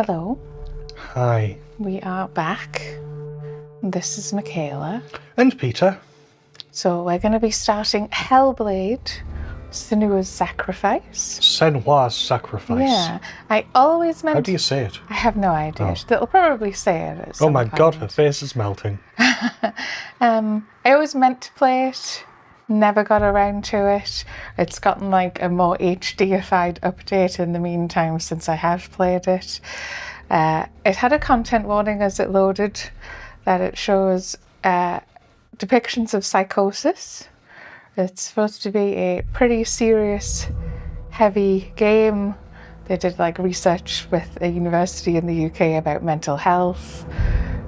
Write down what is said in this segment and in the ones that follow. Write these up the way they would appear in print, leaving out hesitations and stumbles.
Hello, Hi. we are back. This is Michaela. And Peter. So we're going to be starting Hellblade, Senua's Sacrifice. Senua's Sacrifice. Yeah, I always meant... How do you say it? I have no idea. Oh. They'll probably say it at some Oh my point. god, her face is melting. I always meant to play it, never got around to it. It's gotten like a more HDified update in the meantime since I have played it. It had a content warning as it loaded that it shows depictions of psychosis. It's supposed to be a pretty serious, heavy game. They did like research with a university in the UK about mental health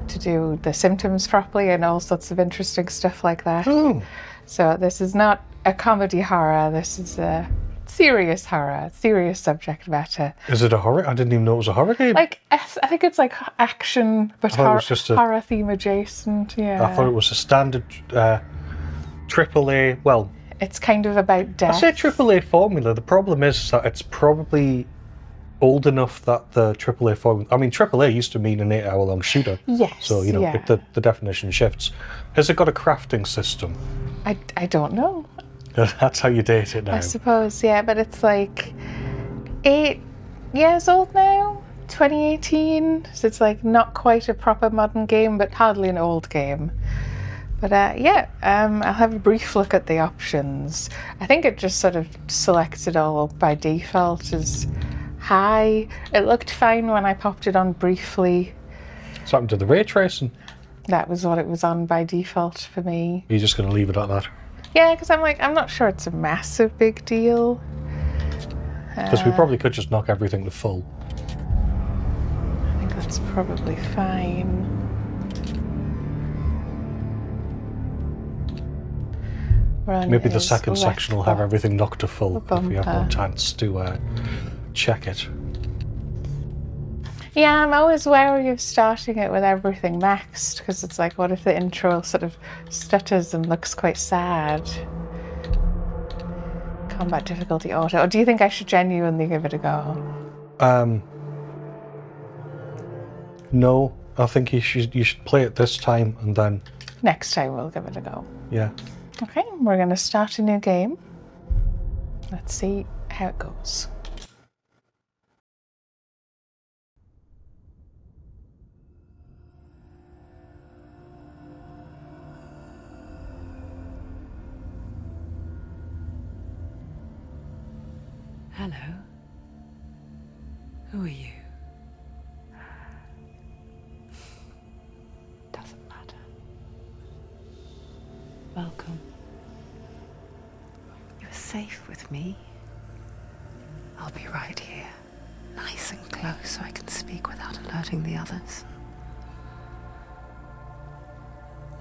to do the symptoms properly and all sorts of interesting stuff like that. Oh. So this is not a comedy horror, this is a serious horror, serious subject matter. Is it a horror? I didn't even know it was a horror game. Like, I think it's like action, but horror theme adjacent, yeah. I thought it was a standard AAA, well... It's kind of about death. I say AAA formula. The problem is that it's probably old enough that the AAA formula... I mean, AAA used to mean an 8-hour-long shooter. Yes, so, you know, yeah. the definition shifts. Has it got a crafting system? I don't know. That's how you date it now. I suppose, yeah, but it's like 8 years old now, 2018. So it's like not quite a proper modern game, but hardly an old game. But I'll have a brief look at the options. I think it just sort of selects it all by default as high. It looked fine when I popped it on briefly. What's happened to the ray tracing? That was what it was on by default for me. You're just going to leave it at that? Yeah, because I'm not sure it's a massive big deal. Because we probably could just knock everything to full. I think that's probably fine. Maybe the second section will have everything knocked to full if we have no chance to check it. Yeah, I'm always wary of starting it with everything maxed, because it's like, what if the intro sort of stutters and looks quite sad? Combat difficulty auto. Or do you think I should genuinely give it a go? No, I think you should play it this time and then... Next time we'll give it a go. Yeah. Okay, we're going to start a new game. Let's see how it goes. Hello. Who are you? Doesn't matter. Welcome. You're safe with me. I'll be right here, nice and close so I can speak without alerting the others.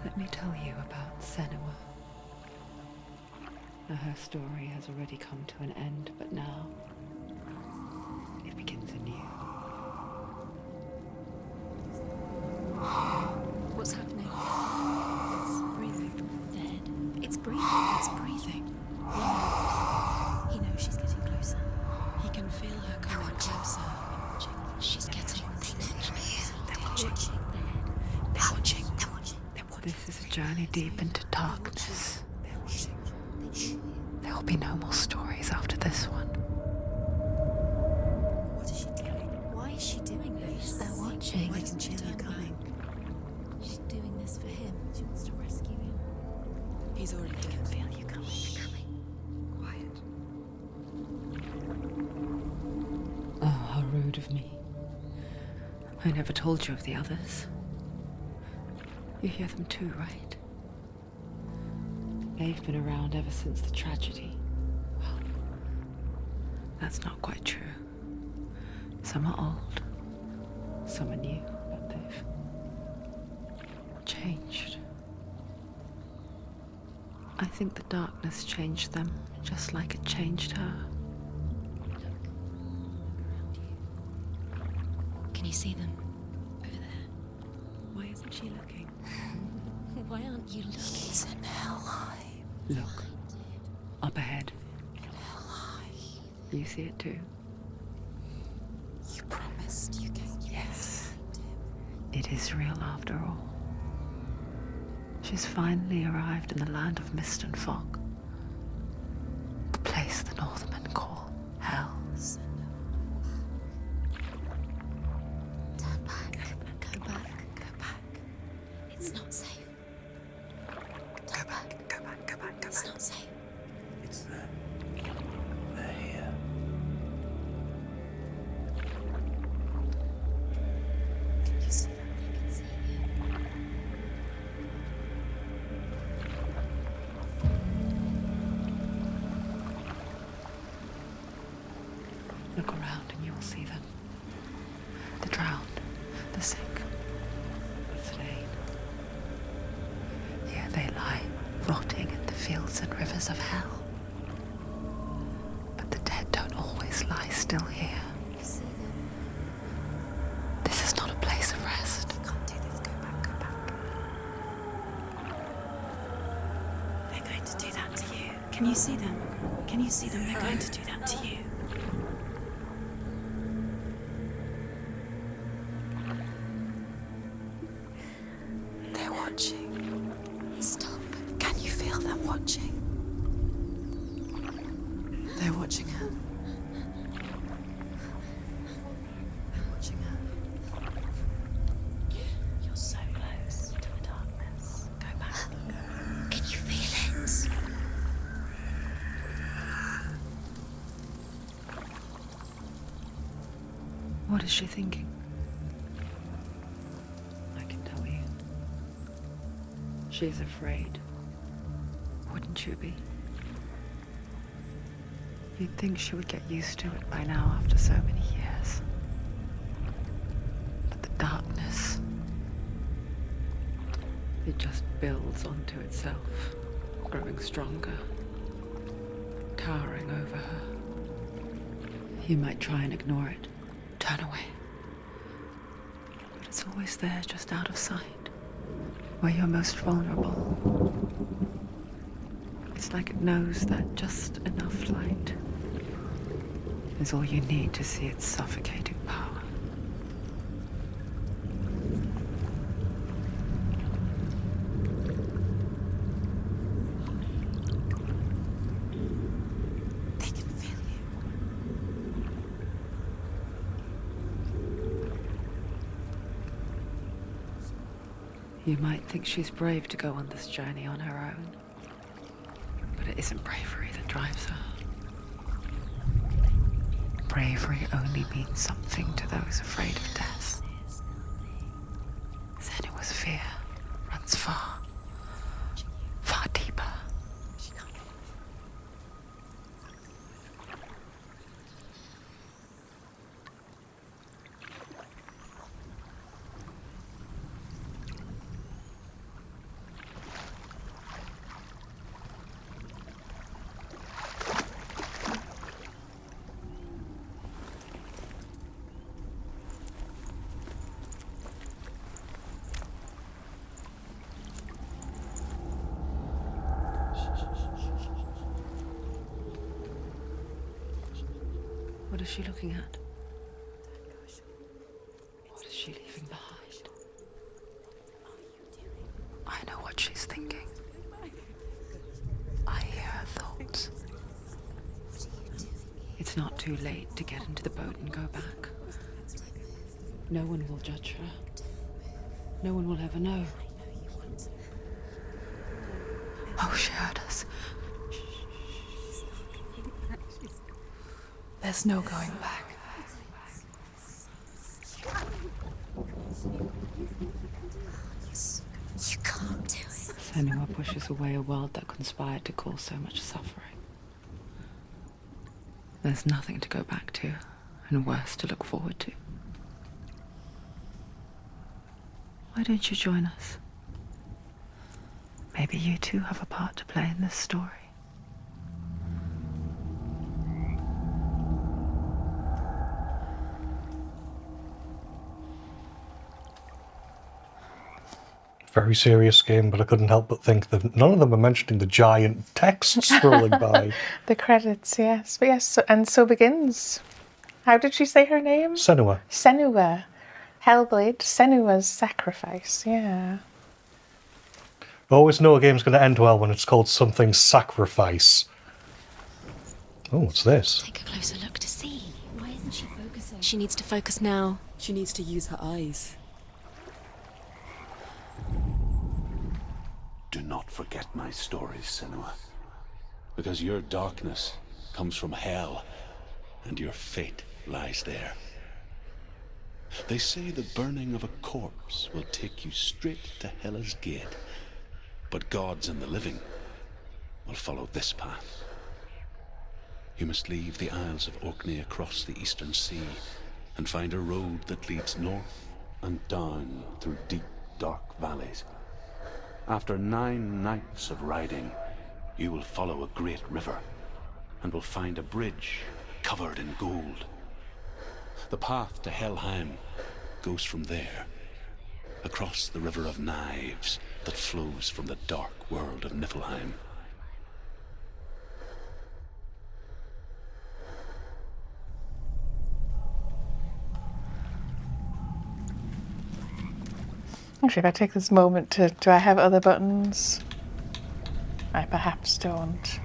Let me tell you about Senua. Her story has already come to an end, but now it begins anew. What's happening? It's breathing. Dead. It's breathing. It's breathing. He knows she's getting closer. He can feel her coming closer. She's getting closer. They're watching. They're watching. They're watching. They're watching. This is a journey deep into darkness. There will be no more stories after this one. What is she doing? Why is she doing this? They're watching. Why doesn't she feel you coming? She's doing this for him. She wants to rescue him. He's already dead. I can feel you coming. Quiet. Oh, how rude of me. I never told you of the others. You hear them too, right? They've been around ever since the tragedy. Well, that's not quite true. Some are old, some are new, but they've changed. I think the darkness changed them, just like it changed her. Can you see them? Over there. Why isn't she looking? Why aren't you looking? He's in hell. Look, up ahead. You see it too? You promised. You It is real after all. She's finally arrived in the land of mist and fog. The place the Northmen call Hell. Turn back. Go back. Go back. It's not safe. Turn back. Go back. Go back. It's not safe. It's there. They're here. You see them? I can see you. Look around and you will see them. The drowned, the sick, the slain. Here they lie, rotting in the fields and rivers of hell. But the dead don't always lie still here. You see them? This is not a place of rest. You can't do this. Go back. Go back. They're going to do that to you. Can you see them? Can you see them? They're going to do that to you. They're watching. Stop. Can you feel them watching? They're watching her. They're watching her. You're so close to the darkness. Go back. Can you feel it? What is she thinking? I can tell you. She's afraid. Wouldn't you be? You'd think she would get used to it by now after so many years. But the darkness, it just builds onto itself, growing stronger, towering over her. You might try and ignore it, turn away. But it's always there, just out of sight, where you're most vulnerable. It's like it knows that just enough light is all you need to see its suffocating power. They can feel you. You might think she's brave to go on this journey on her own, but it isn't bravery that drives her. Bravery only means something to those afraid of death. Senua's fear runs far, far deeper. She can't. What is she looking at? What is she leaving behind? I know what she's thinking. I hear her thoughts. It's not too late to get into the boat and go back. No one will judge her. No one will ever know. Oh, she heard us. There's no going back. You can't do it. Senua pushes away a world that conspired to cause so much suffering. There's nothing to go back to, and worse to look forward to. Why don't you join us? Maybe you too have a part to play in this story. Very serious game, but I couldn't help but think that none of them are mentioning the giant text scrolling by. The credits, yes. But yes, and so begins. How did she say her name? Senua. Senua. Hellblade, Senua's sacrifice, yeah. I always know a game's going to end well when it's called something sacrifice. Oh, what's this? Take a closer look to see. Why isn't she focusing? She needs to focus now. She needs to use her eyes. Do not forget my stories, Senua. Because your darkness comes from hell, and your fate lies there. They say the burning of a corpse will take you straight to Hela's gate, but gods and the living will follow this path. You must leave the Isles of Orkney across the eastern sea and find a road that leads north and down through deep, dark valleys. After 9 nights of riding, you will follow a great river and will find a bridge covered in gold. The path to Helheim goes from there, across the River of Knives that flows from the dark world of Niflheim. Actually, if I take this moment to... Do I have other buttons? I perhaps don't.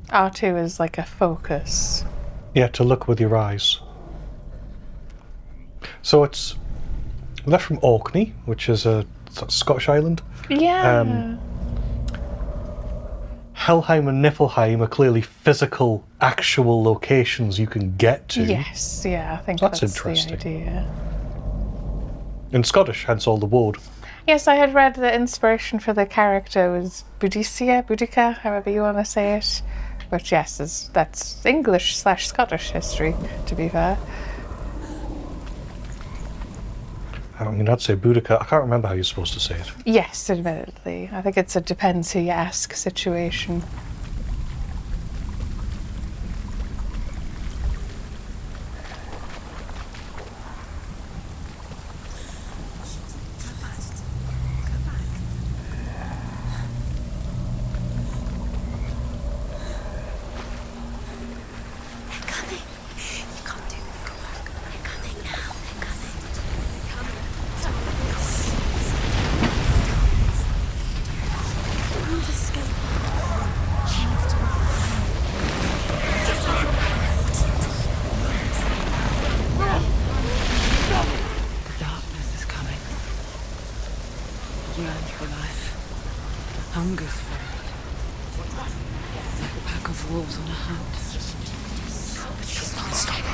R2 is like a focus. Yeah, to look with your eyes. So it's left from Orkney, which is a Scottish island. Yeah. Helheim and Niflheim are clearly physical, actual locations you can get to. Yes, yeah, I think That's that's interesting. the idea. In Scottish, hence all the word. Yes, I had read the inspiration for the character was Boudica, however you want to say it. But yes, that's English/Scottish history, to be fair. I mean, I'd say Boudica. I can't remember how you're supposed to say it. Yes, admittedly. I think it's a depends who you ask situation. Yearns for life, hungers for it. Like a pack of wolves on a hunt. But she's not stopping.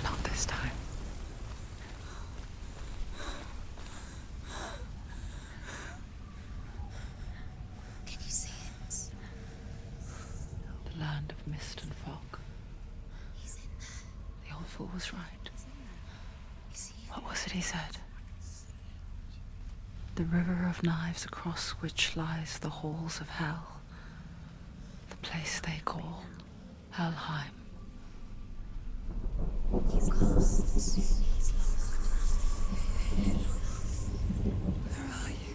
Not this time. Can you see it? The land of mist and fog. He's in there. The old fool was right. You see it? What was it he said? The river of knives across which lies the halls of hell. The place they call Helheim. He's lost. He's lost. Where are you?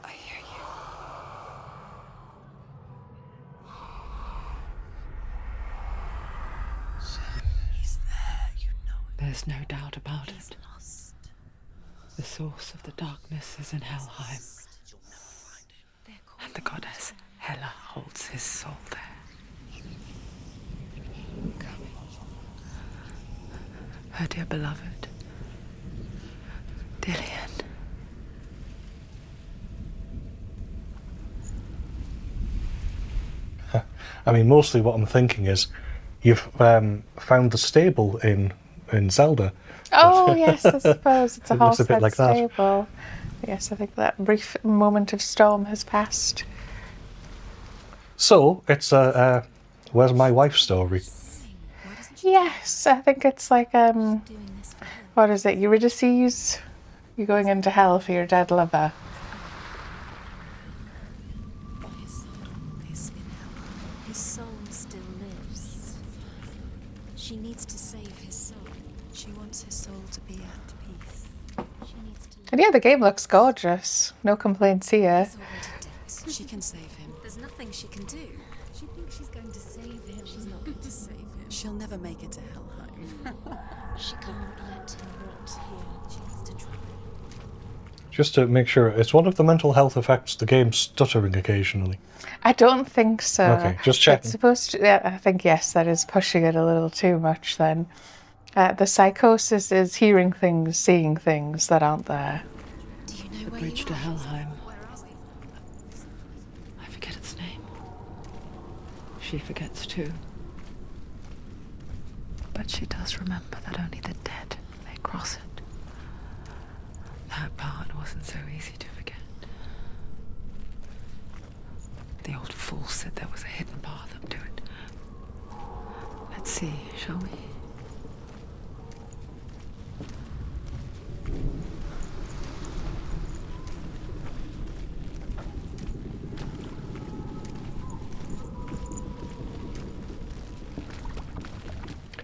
I hear you. He's there, you know it. There's no doubt about He's it. lost. The source of the darkness is in Helheim, They're called and the goddess Hela holds his soul there. Her dear beloved, Dillian. I mean, mostly what I'm thinking is you've found the stable in Zelda. Oh, yes, I suppose it's a It looks a horse bit like that. stable. Yes, I think that brief moment of storm has passed. So it's a where's my wife story. Why doesn't she Yes, I think it's like, doing this for him? what is it, Eurydice? You're going into hell for your dead lover. to save his soul. She wants his soul to be at peace. She needs to And yeah, the game looks gorgeous. No complaints here. He's already dead. She can save him. There's nothing she can do. She thinks she's going to save him. She's not going to save him. She'll never make it to Helheim. She can't let him rot here. She needs to try. Just to make sure, it's one of the mental health effects, the game stuttering occasionally. I don't think so. Okay, just checking. It's supposed to, yeah, I think, yes, that is pushing it a little too much then. The psychosis is hearing things, seeing things that aren't there. Do you know The where bridge you to are? Helheim. I forget its name. She forgets too. But she does remember that only the dead may cross it. That part wasn't so easy to forget. The old fool said there was a hidden path up to it. Let's see, shall we?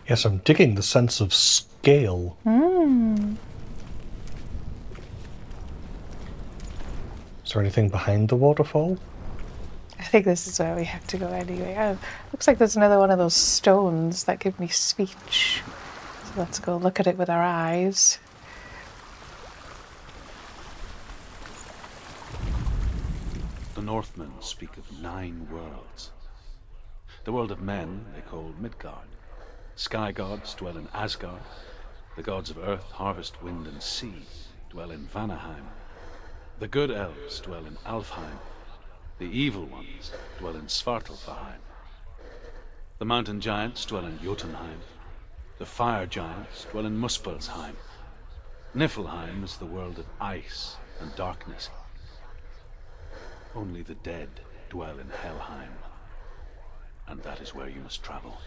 Yes, I'm digging the sense of scale. Is there anything behind the waterfall? I think this is where we have to go anyway. Oh, looks like there's another one of those stones that give me speech. So let's go look at it with our eyes. The Northmen speak of 9 worlds. The world of men they call Midgard. Sky gods dwell in Asgard. The gods of earth, harvest, wind, and sea dwell in Vanaheim. The good elves dwell in Alfheim. The evil ones dwell in Svartalfheim. The mountain giants dwell in Jotunheim. The fire giants dwell in Muspelheim. Niflheim is the world of ice and darkness. Only the dead dwell in Helheim. And that is where you must travel.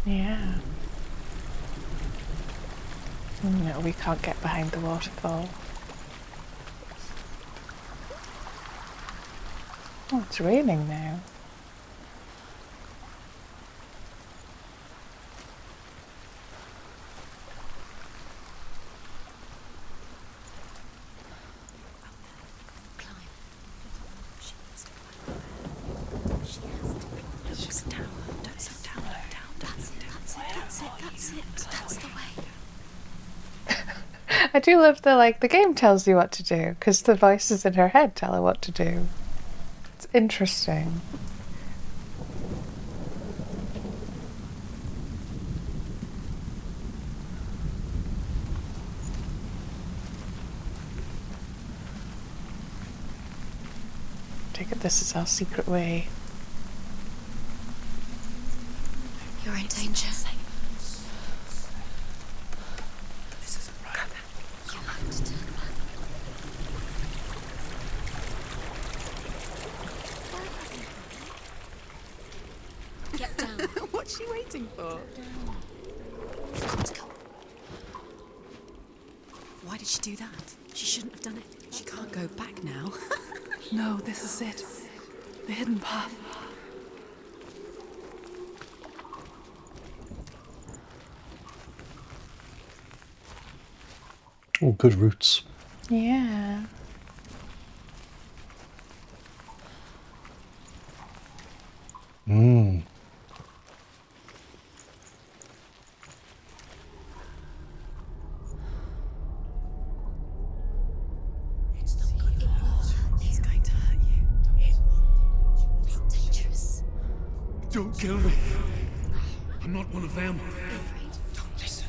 Yeah. No, we can't get behind the waterfall. Oh, it's raining now. Climb. She needs to climb. She has to. Let's just down. That's it, down. That's it. That's the way. I do love the game tells you what to do, because the voices in her head tell her what to do. It's interesting. Take it this is our secret way. You're in danger. This isn't right. You have to turn back. Get down. What's she waiting for? You've got to go. Why did she do that? She shouldn't have done it. She can't go back now. No, this is it. The hidden path. Oh, good roots. Yeah. Mmm. It's not good. It's going to hurt you. It's dangerous. Don't kill me. I'm not one of them. Don't listen.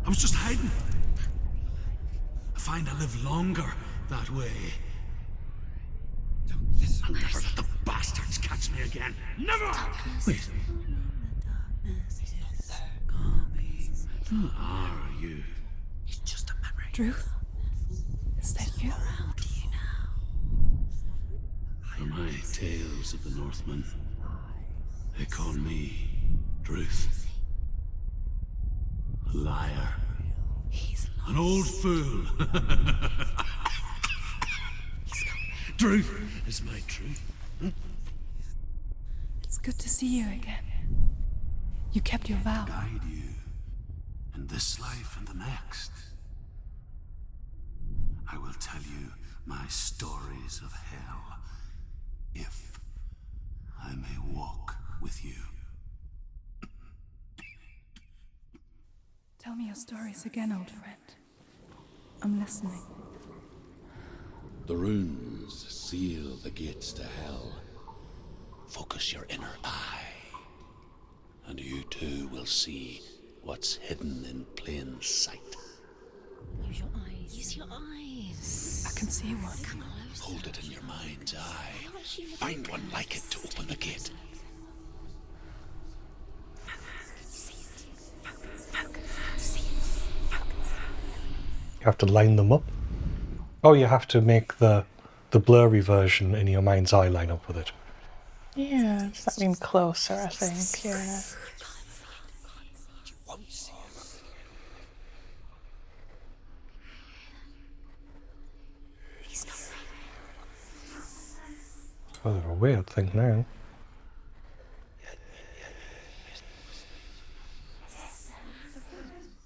I was just hiding. I find I live longer that way. Don't listen. I'll never let the bastards catch me again. Never! Wait, who are you? It's just a memory. Druth? Is that you? For my tales of the Northmen, they call me Druth. A liar. He's An old fool. Druth is my truth. It's good to see you again. You kept your vow. Guide you in this life and the next. I will tell you my stories of hell, if I may walk with you. Tell me your stories again, old friend. I'm listening. The runes seal the gates to hell. Focus your inner eye, and you too will see what's hidden in plain sight. Use your eyes. Use your eyes. I can see one. Come close. Hold it in your mind's eye. Find one like it to open the gate. You have to line them up. Oh, you have to make the blurry version in your mind's eye line up with it. Yeah, does that mean closer, I think, yeah. Oh, they're a weird thing now.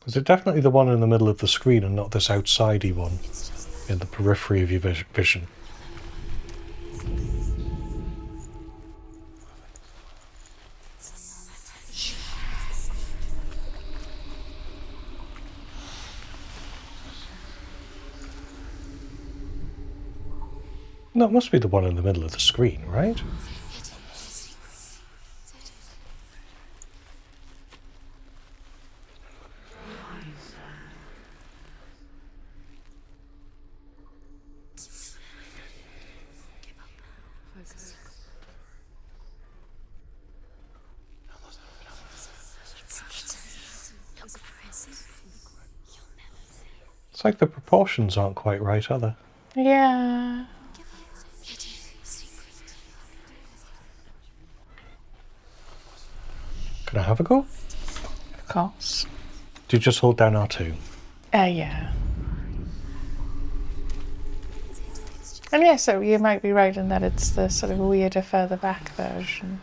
Is it definitely the one in the middle of the screen and not this outsidey one in the periphery of your vision? No, it must be the one in the middle of the screen, right? It's like the proportions aren't quite right, are they? Yeah. Can I have a go? Of course. Do you just hold down R2? Yeah. And yeah, so you might be right in that it's the sort of weirder, further back version.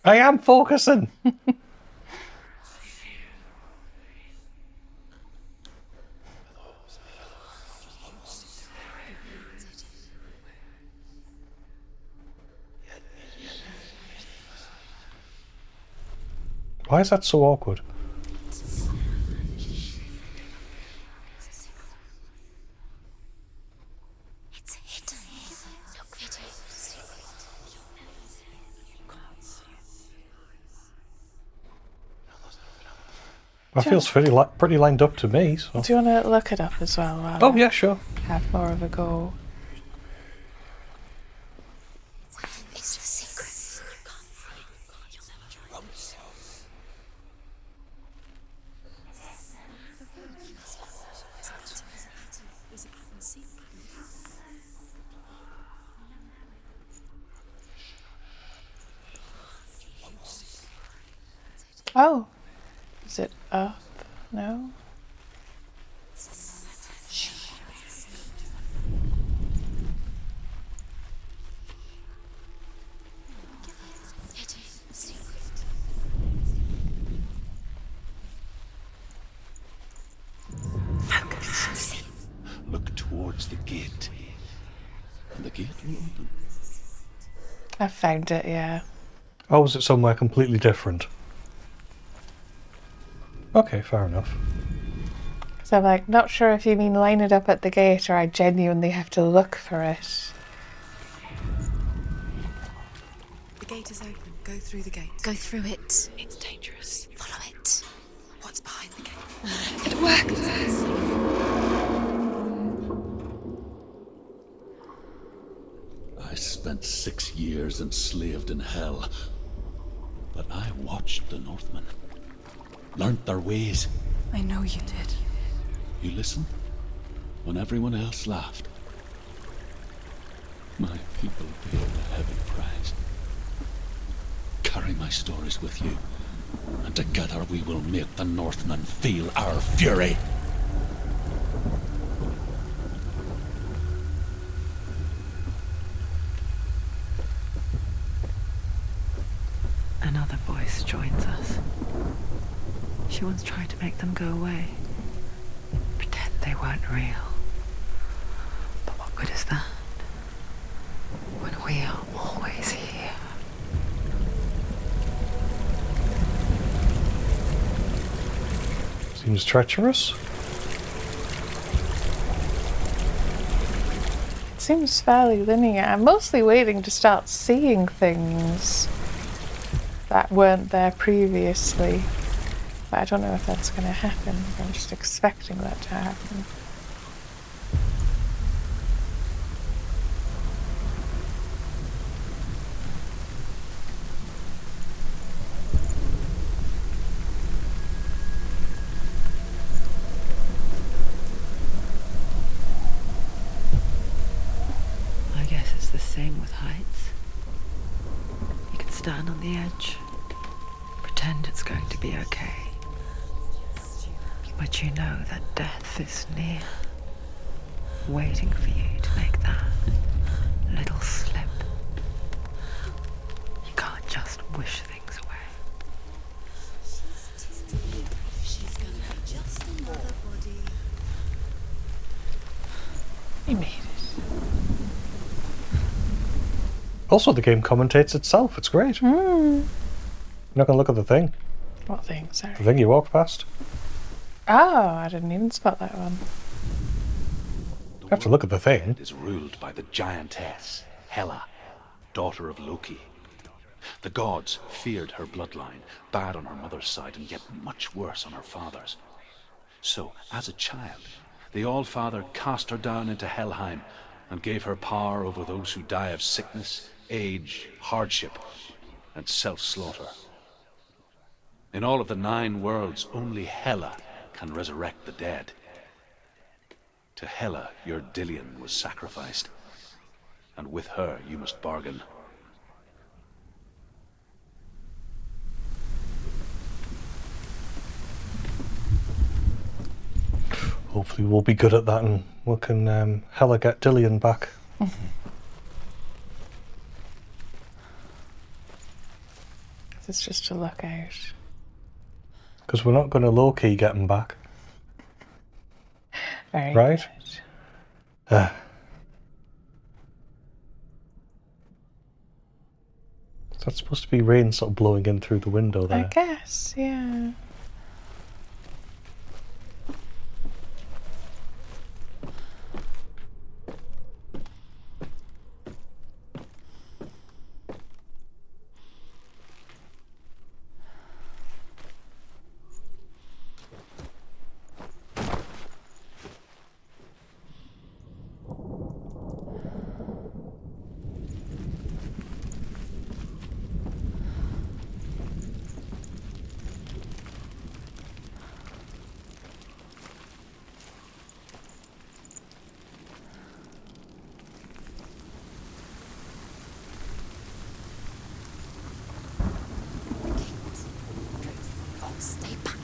I am focusing! Why is that so awkward? That feels pretty lined up to me. So. Do you want to look it up as well? While Oh, yeah, sure. I have more of a go. It's the secret. Oh. Is it up? No? Look towards the gate, and the gate will open. I found it, yeah. Oh, is it somewhere completely different? Okay, fair enough. So I'm like, not sure if you mean line it up at the gate or I genuinely have to look for it. The gate is open. Go through the gate. Go through it. It's dangerous. years enslaved in hell. But I watched the Northmen, learnt their ways. I know you did. You listened when everyone else laughed. My people paid a heavy price. Carry my stories with you, and together we will make the Northmen feel our fury. Another voice joins us. She once tried to make them go away. Pretend they weren't real. But what good is that? When we are always here. Seems treacherous. It seems fairly linear. I'm mostly waiting to start seeing things that weren't there previously. But I don't know if that's going to happen. I'm just expecting that to happen. I guess it's the same with heights. You can stand on the edge, pretend it's going to be okay. But you know that death is near, waiting for you to make that little slip. You can't just wish things away. She's gonna be just another body. We made it. Also, the game commentates itself. It's great. You're not going to look at the thing. What thing? Sorry. The thing you walked past. Oh, I didn't even spot that one. You have to look at the thing. Is ruled by the giantess, Hela, daughter of Loki. The gods feared her bloodline, bad on her mother's side and yet much worse on her father's. So, as a child, the All-Father cast her down into Helheim and gave her power over those who die of sickness, age, hardship, and self-slaughter. In all of the 9 worlds, only Hela can resurrect the dead. To Hela, your Dillion was sacrificed, and with her you must bargain. Hopefully we'll be good at that and we can Hela get Dillion back. It's just to look out. Because we're not going to low-key get him back. Very Right? good. That's supposed to be rain sort of blowing in through the window I there. guess, yeah. Stay back.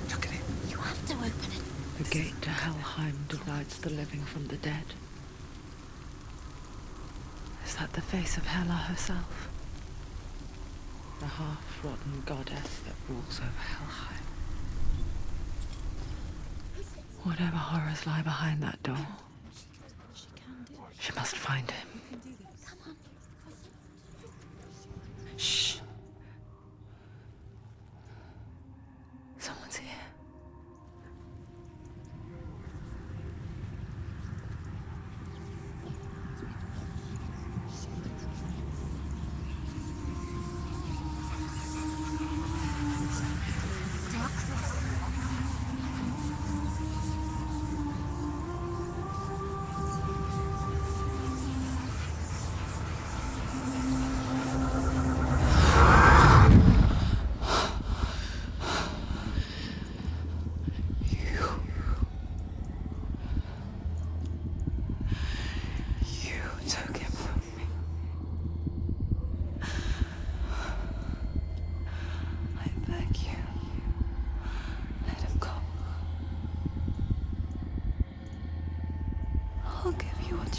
Look at it. You have to open it. The gate to Helheim divides the living from the dead. Is that the face of Hela herself? The half-rotten goddess that rules over Helheim. Whatever horrors lie behind that door, she must find him. Shh. Someone's here.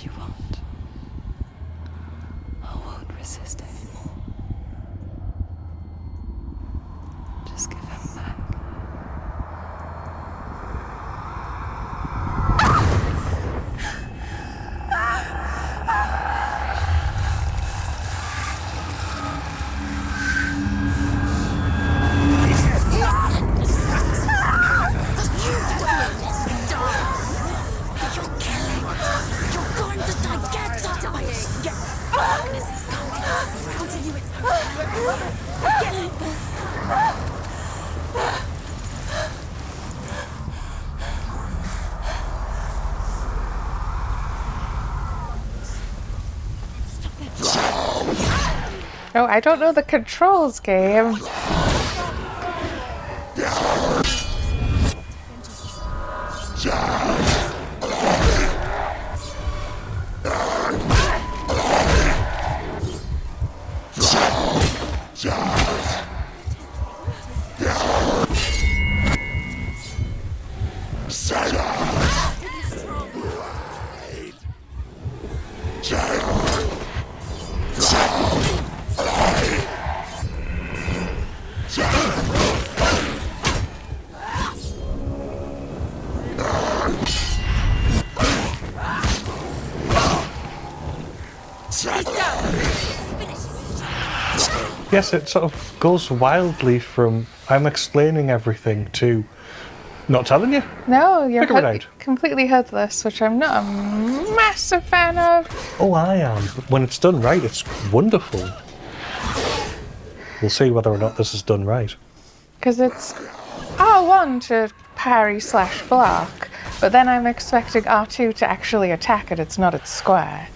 you want. I won't resist anymore. Just give him back. Oh, I don't know the controls game. Yes, it sort of goes wildly from I'm explaining everything to not telling you. No, you're Figure it out. completely hoodless, which I'm not a massive fan of. Oh, I am. But when it's done right, it's wonderful. We'll see whether or not this is done right. Because it's R1 to parry / block, but then I'm expecting R2 to actually attack it. It's not its square.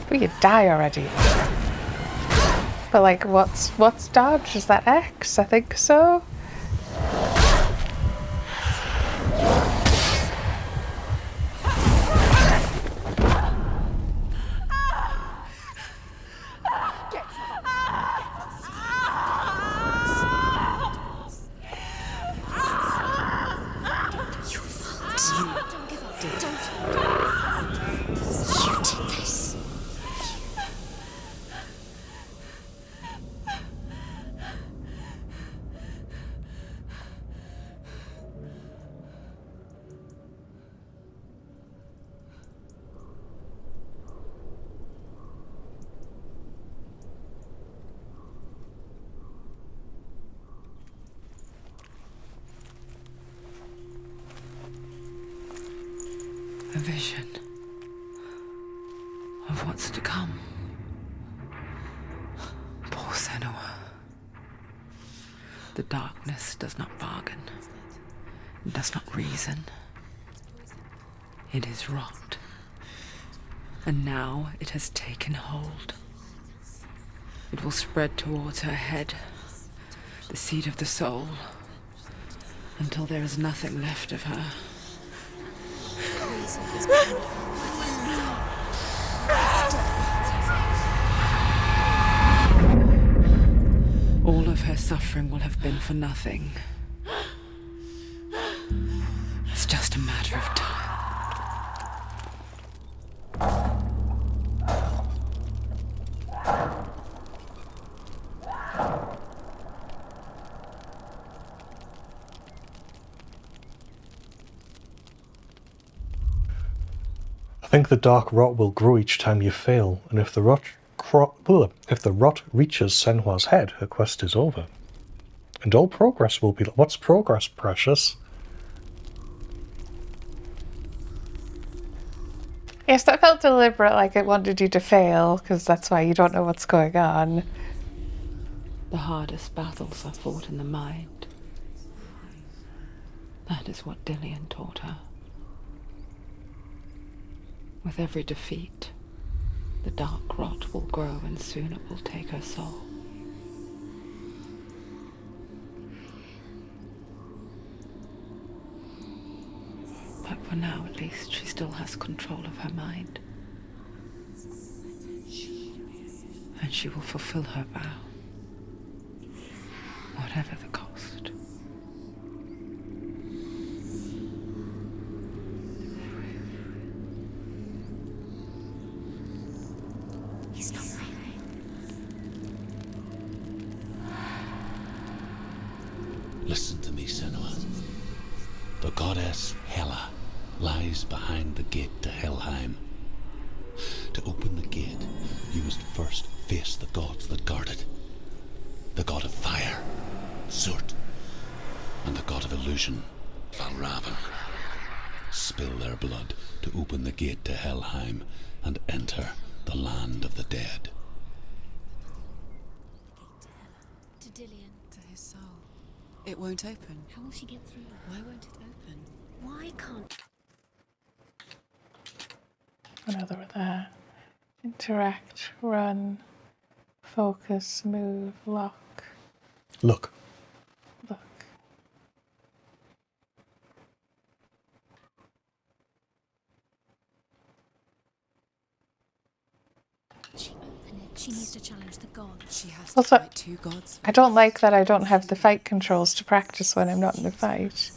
Will you die already? But like, what's dodge? Is that X? I think so. A vision of what's to come. Poor Senua. The darkness does not bargain. It does not reason. It is rot. And now it has taken hold. It will spread towards her head, the seat of the soul, until there is nothing left of her. All of her suffering will have been for nothing. It's just a matter of time. I think the dark rot will grow each time you fail, and if the rot reaches Senua's head, her quest is over. And all progress will be... What's progress, precious? Yes, that felt deliberate, like it wanted you to fail, because that's why you don't know what's going on. The hardest battles are fought in the mind. That is what Dillian taught her. With every defeat, the dark rot will grow and soon it will take her soul. But for now, at least, she still has control of her mind. and she will fulfill her vow, whatever the cost. He's not right. Listen to me, Senua. The goddess Hela lies behind the gate to Helheim. To open the gate, you must first face the gods that guard it. The god of fire, Surt, and the god of illusion, Valravan. Spill their blood to open the gate to Helheim and enter the land of the dead. To Dillian. To his soul. It won't open. How will she get through? Why won't it open? Why can't... Another there. Interact, run, focus, move, lock, Look. look. She open it? She needs to challenge the gods. She has Also, to fight two gods. I don't like that I don't have the fight controls to practice when I'm not in the fight.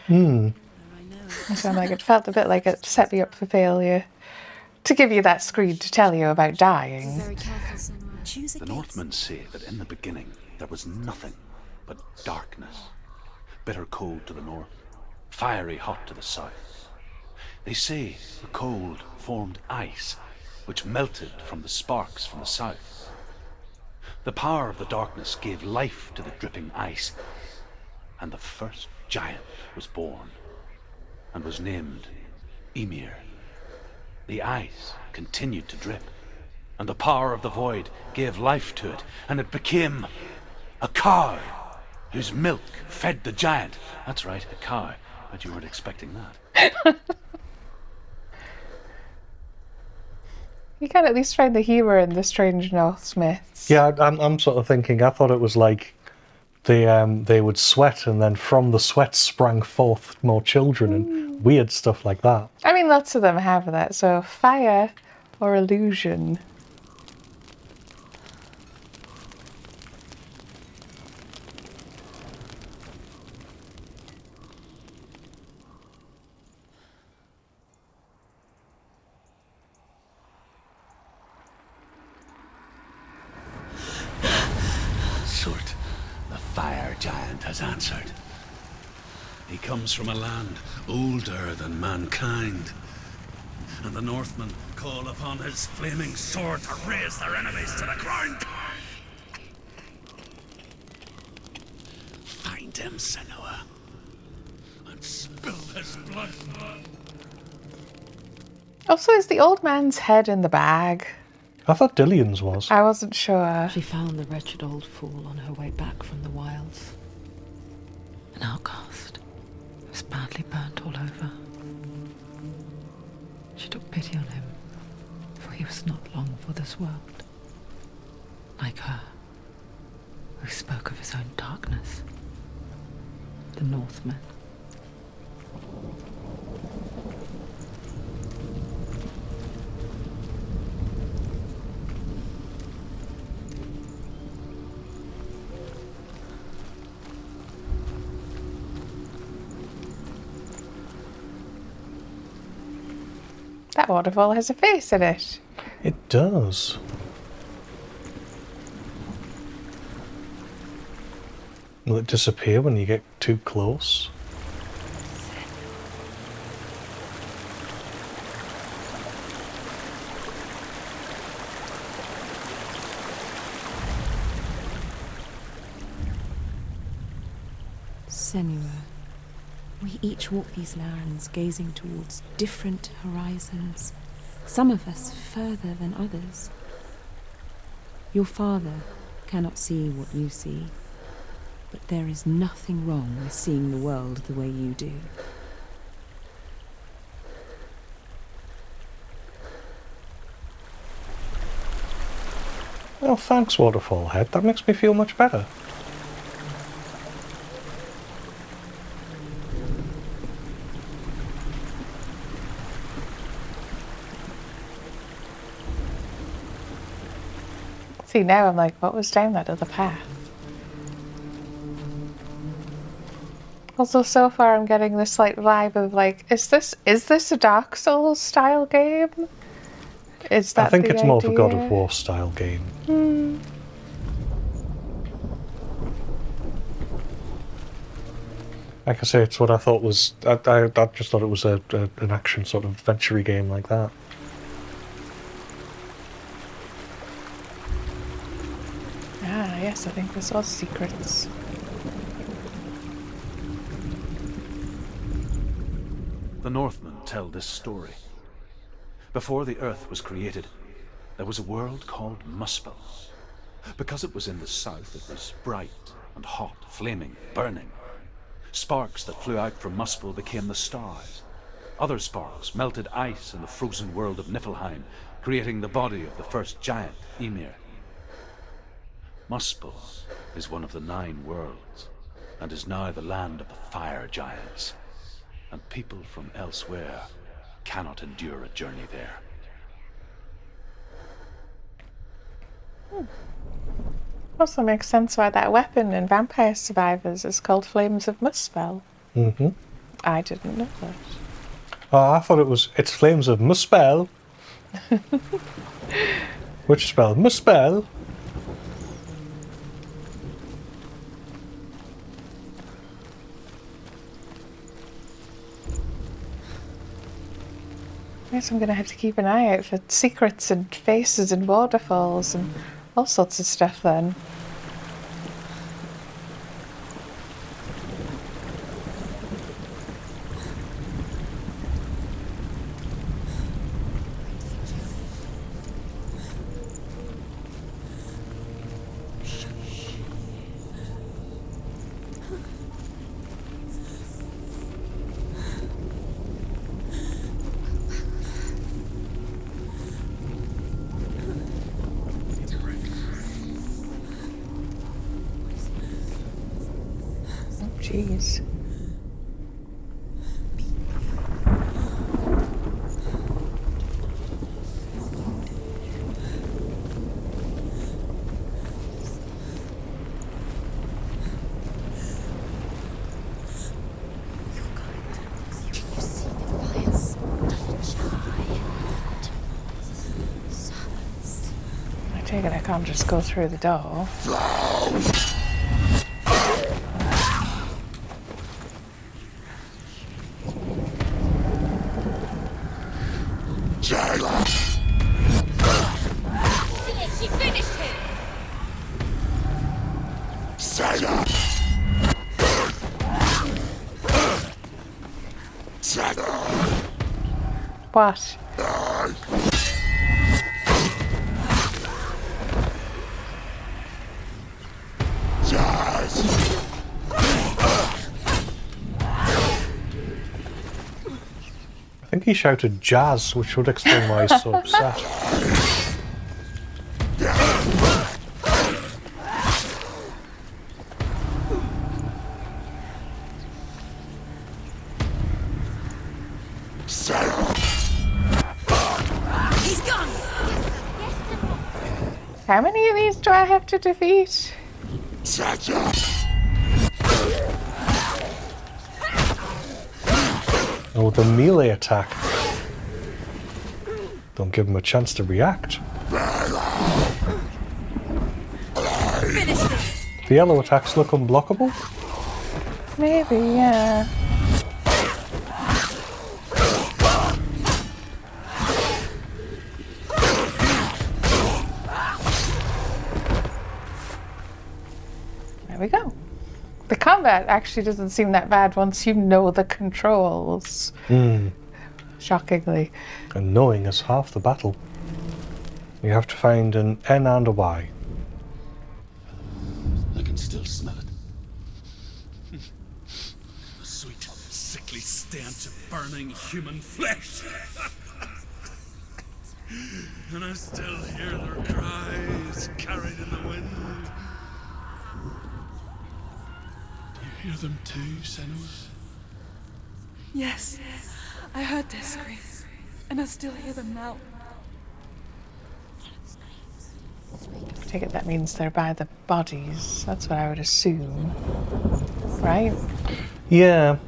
I know. So I'm like, it felt a bit like it set me up for failure. To give you that screen to tell you about Be dying. very careful, Senua. Choose a The gate. Northmen say that in the beginning there was nothing but darkness. Bitter cold to the north, fiery hot to the south. They say the cold formed ice, which melted from the sparks from the south. The power of the darkness gave life to the dripping ice, and the first giant was born, and was named Ymir. The ice continued to drip, and the power of the void gave life to it, and it became a cow whose milk fed the giant. That's right, a cow. But you weren't expecting that. You can at least find the humour in the strange Norse myths. Yeah, I'm sort of thinking, I thought it was like they would sweat and then from the sweat sprang forth more children and weird stuff like that. I mean, lots of them have that. So, fire or illusion. Surt, the fire giant, has answered. He comes from a land older than mankind, and the Northmen call upon his flaming sword to raise their enemies to the ground. Find him, Senua, and spill his blood. Also, is the old man's head in the bag? I thought Dillian's was. I wasn't sure. She found the wretched old fool on her way back from the wilds. An outcast. He was badly burnt all over. She took pity on him, for he was not long for this world. Like her, who spoke of his own darkness. The Northmen. That waterfall has a face in it. It does. Will it disappear when you get too close? Senua, we each walk these lands gazing towards different horizons, some of us further than others. Your father cannot see what you see, but there is nothing wrong with seeing the world the way you do. Oh, thanks, Waterfall Head. That makes me feel much better. See, now I'm like, what was down that other path? Also, so far I'm getting this like vibe of like, is this a Dark Souls style game? Is that I think the it's more of a God of idea? War style game. Like I say, it's what I thought was. I just thought it was an action sort of adventure game like that. Ah, yes, I think this was secrets. The Northmen tell this story. Before the earth was created, there was a world called Muspel. Because it was in the south, it was bright and hot, flaming, burning. Sparks that flew out from Muspel became the stars. Other sparks melted ice in the frozen world of Niflheim, creating the body of the first giant, Ymir. Muspel is one of the 9 worlds, and is now the land of the fire giants. And people from elsewhere cannot endure a journey there. Also makes sense why that weapon in Vampire Survivors is called Flames of Muspel. Mm-hmm. I didn't know that. Oh, I thought it's Flames of Muspel. Which spell? Muspel? I guess I'm going to have to keep an eye out for secrets and faces and waterfalls and all sorts of stuff then. Jeez. I take it I can't just go through the door. She finished him! What? I think he shouted jazz, which would explain why he's so upset. He's gone! How many of these do I have to defeat? Oh, the melee attack. Don't give him a chance to react. Finish this! The yellow attacks look unblockable. Maybe, yeah. There we go. The combat actually doesn't seem that bad once you know the controls. Shockingly. And knowing is half the battle. You have to find an N and a Y. I can still smell it. The sweet, sickly stench of burning human flesh. And I still hear their cries carried in the wind. You hear them too, Senua? Yes, I heard their screams, and I still hear them now. I take it that means they're by the bodies. That's what I would assume. Right? Yeah.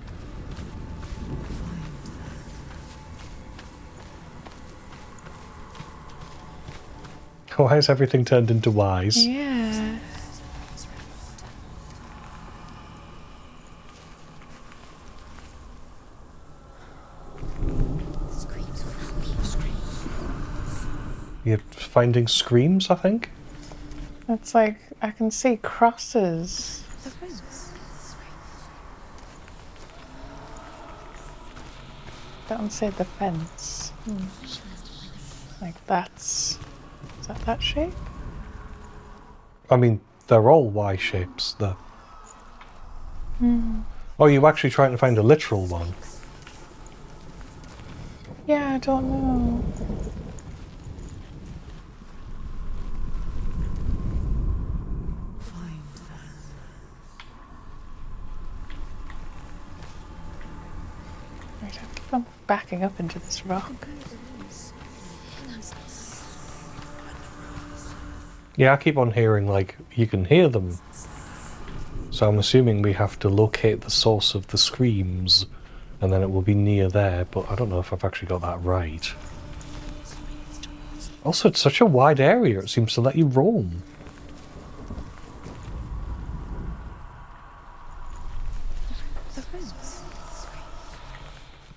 Why has everything turned into Ys? Yeah. You're finding screams, I think? It's like, I can see crosses. Don't say the fence. Like that's... Is that that shape? I mean, they're all Y shapes. Oh, are you actually trying to find a literal one? Yeah, I don't know. Right, I keep on backing up into this rock. Yeah, I keep on hearing, like, you can hear them. So I'm assuming we have to locate the source of the screams, and then it will be near there, but I don't know if I've actually got that right. Also, it's such a wide area, it seems to let you roam.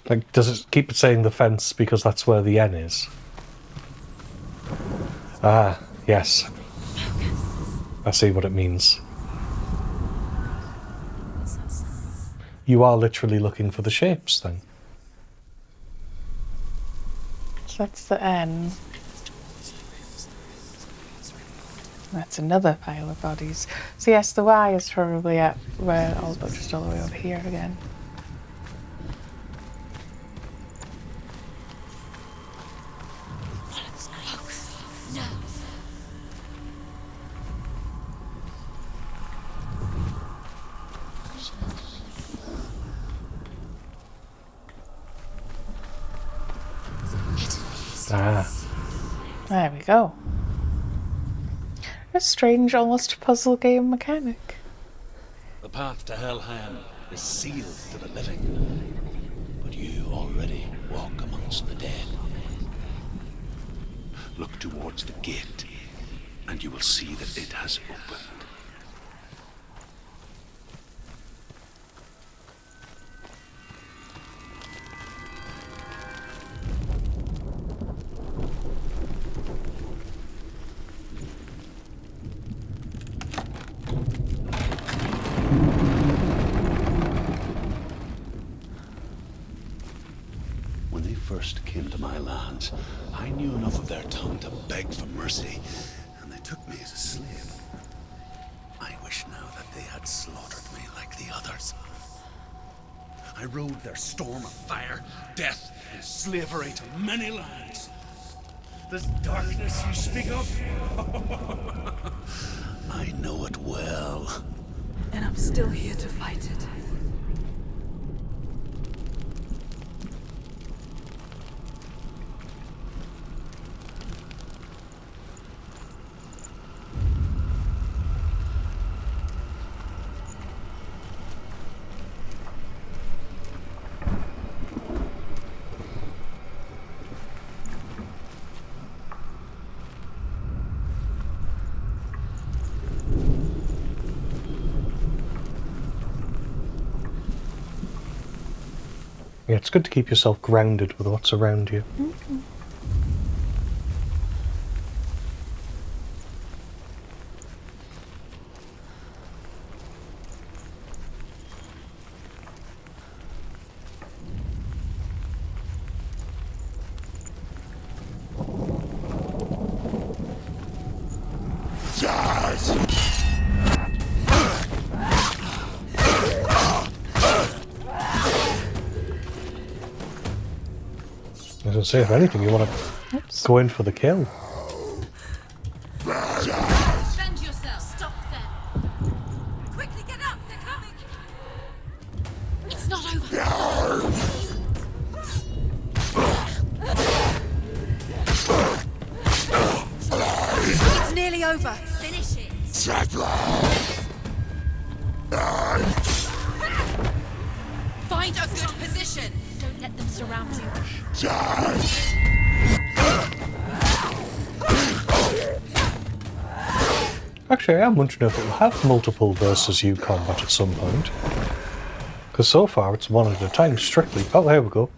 Like, does it keep saying the fence because that's where the N is? Ah, yes. I see what it means. You are literally looking for the shapes, then. So that's the N. That's another pile of bodies. So yes, the Y is probably at where just all the way over here again. Ah. There we go. A strange, almost puzzle game mechanic. The path to Helheim is sealed to the living, but you already walk amongst the dead. Look towards the gate, and you will see that it has opened. When they first came to my lands, I knew enough of their tongue to beg for mercy, and they took me as a slave. I wish now that they had slaughtered me like the others. I rode their storm of fire, death, and slavery to many lands. This darkness you speak of, I know it well. And I'm still here to fight it. Yeah, it's good to keep yourself grounded with what's around you. I was going to say, if anything, you want to go in for the kill. Defend yourself! Stop them! Quickly get up! They're coming! It's not over! It's nearly nearly over. Finish it. Find a good position. Don't let them surround you. Actually, I am wondering if it will have multiple versus you combat at some point. Because so far it's one at a time, strictly. Oh, there we go.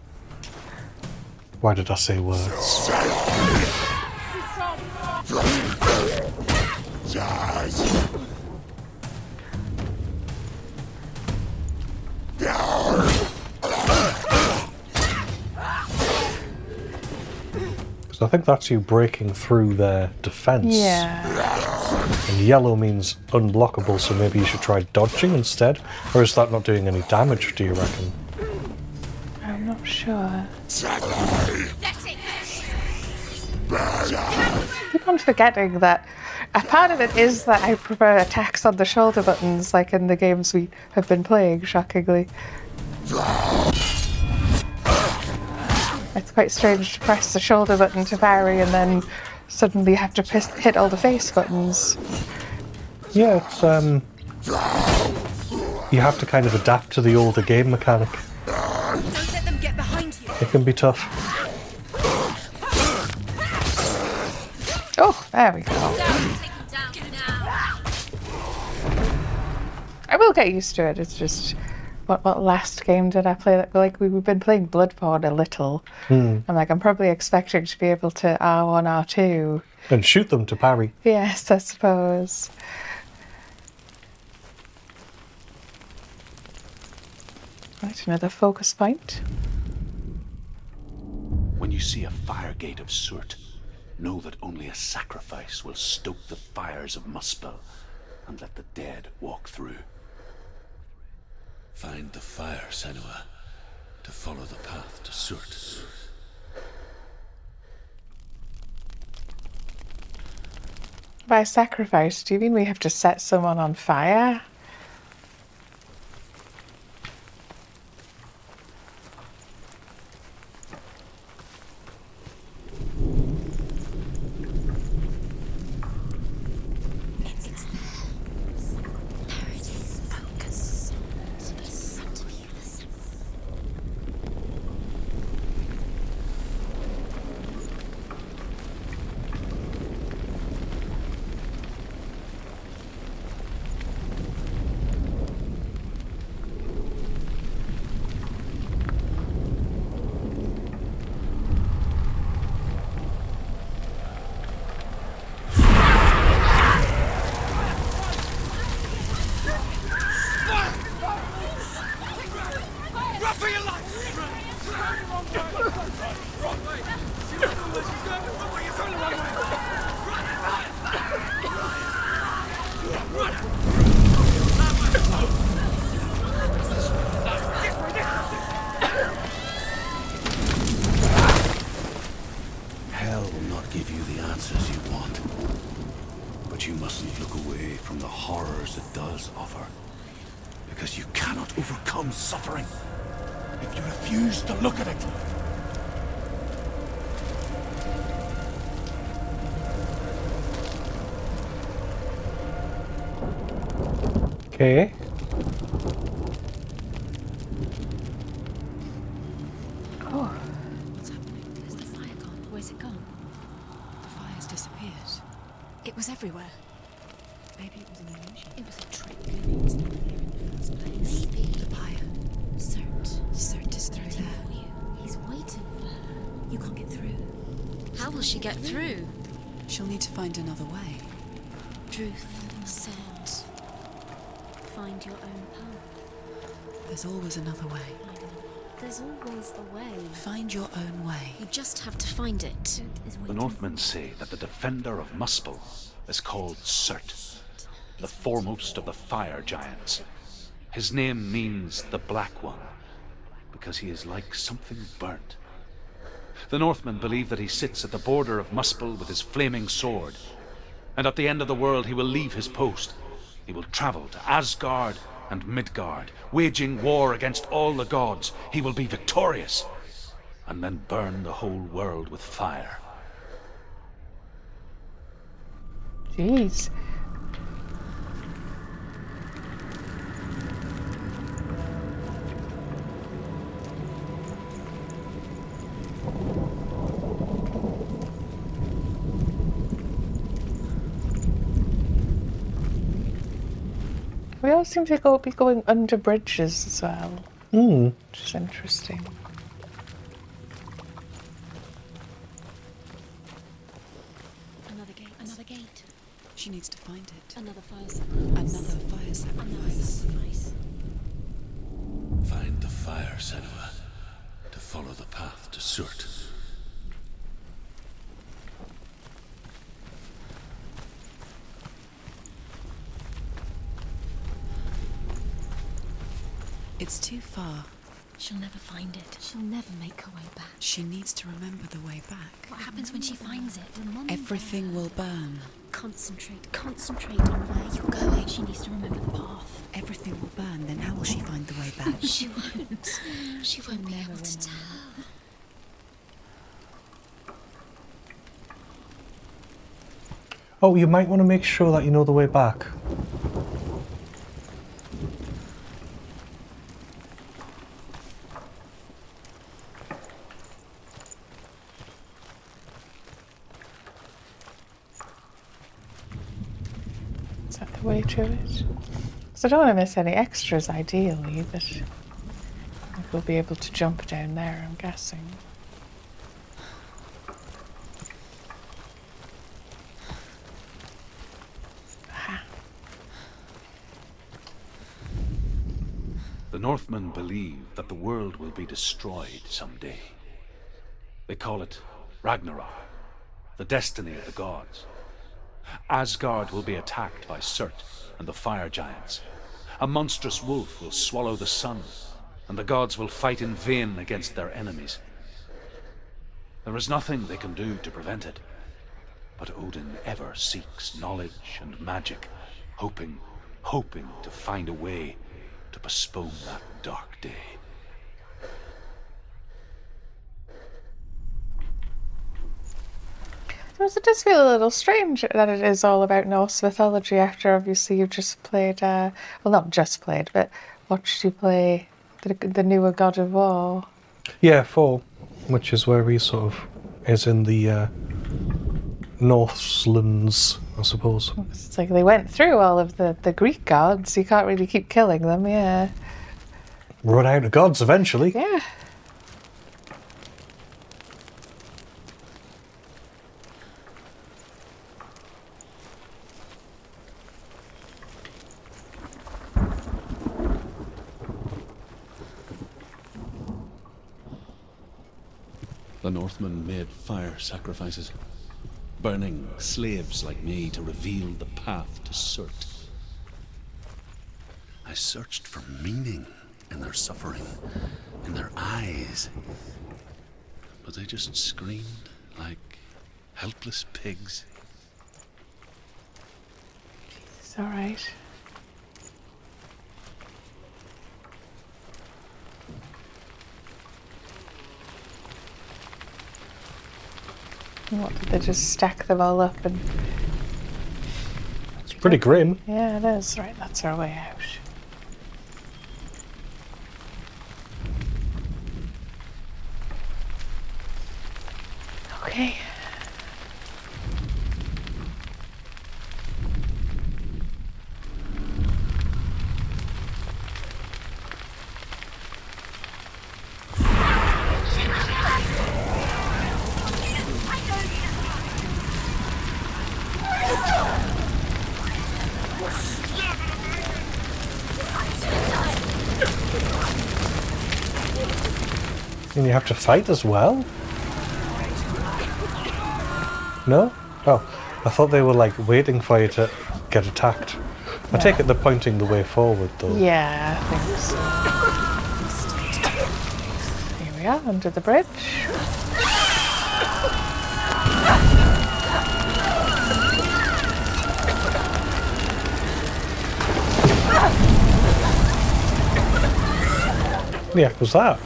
Why did I say words? Because I think that's you breaking through their defense. Yeah. And yellow means unblockable, so maybe you should try dodging instead? Or is that not doing any damage, do you reckon? I'm not sure. I keep on forgetting that a part of it is that I prefer attacks on the shoulder buttons, like in the games we have been playing, shockingly. It's quite strange to press the shoulder button to parry and then suddenly have to hit all the face buttons. Yeah, it's, you have to kind of adapt to the older game mechanic. Don't let them get behind you. It can be tough. Oh, there we go. Take them down now. I will get used to it. It's just, what last game did I play? Like we've been playing Bloodborne a little. I'm probably expecting to be able to R1, R2. And shoot them to parry. Yes, I suppose. Right, another focus point. When you see a fire gate of Surt, know that only a sacrifice will stoke the fires of Muspel and let the dead walk through. Find the fire, Senua, to follow the path to Surt. By sacrifice, do you mean we have to set someone on fire? Hell will not give you the answers you want. But you mustn't look away from the horrors it does offer. Because you cannot overcome suffering if you refuse to look at it. Okay. Oh, What's happening? Is the fire gone? Where's it gone? The fire's disappeared. It was everywhere. Maybe it was an illusion. It was a trick. Maybe it was not here in the first place. Maybe. The pyre. Cert is through Waiting there. for you. He's waiting for her. You can't get through. How will she get through? She'll need to find another way. Truth said, find your own path. There's always another way. There's always a way. Find your own way. You just have to find it. The Northmen say that the defender of Muspel is called Surt, the foremost of the fire giants. His name means the Black One, because he is like something burnt. The Northmen believe that he sits at the border of Muspel with his flaming sword, and at the end of the world he will leave his post. He will travel to Asgard and Midgard, waging war against all the gods. He will be victorious, and then burn the whole world with fire. Jeez. We all seem to be going under bridges as well, which is interesting. Another gate. Another gate. She needs to find it. Another fire sacrifice. Another fire Another sacrifice. sacrifice. Find the fire, Senua, to follow the path to Surt. It's too far. She'll never find it. She'll never make her way back. She needs to remember the way back. What happens when she finds it? Remember. Everything will burn. Concentrate on where you're going. She needs to remember the path. Everything will burn, then how will she find the way back? She won't. She won't be able to tell. Oh, you might want to make sure that you know the way back. Is that the way to it? So I don't want to miss any extras, ideally, but we'll be able to jump down there, I'm guessing. Aha. The Northmen believe that the world will be destroyed someday. They call it Ragnarok, the destiny of the gods. Asgard will be attacked by Surt and the fire giants. A monstrous wolf will swallow the sun, and the gods will fight in vain against their enemies. There is nothing they can do to prevent it, but Odin ever seeks knowledge and magic, hoping to find a way to postpone that dark day. It does feel a little strange that it is all about Norse mythology after obviously you've just played, well not just played, but watched you play the newer God of War. Yeah, 4, which is where he sort of is in the Northlands, I suppose. It's like they went through all of the Greek gods, you can't really keep killing them, yeah. Run out of gods eventually. Yeah. The Northmen made fire sacrifices, burning slaves like me to reveal the path to Surt. I searched for meaning in their suffering, in their eyes, but they just screamed like helpless pigs. It's alright. What, did they just stack them all up and... It's pretty grim. Yeah, it is. Right, that's our way out. Okay. And you have to fight as well? No? Oh, I thought they were like waiting for you to get attacked. I take it they're pointing the way forward though. Yeah, I think so. Here we are, under the bridge. Yeah, what was that?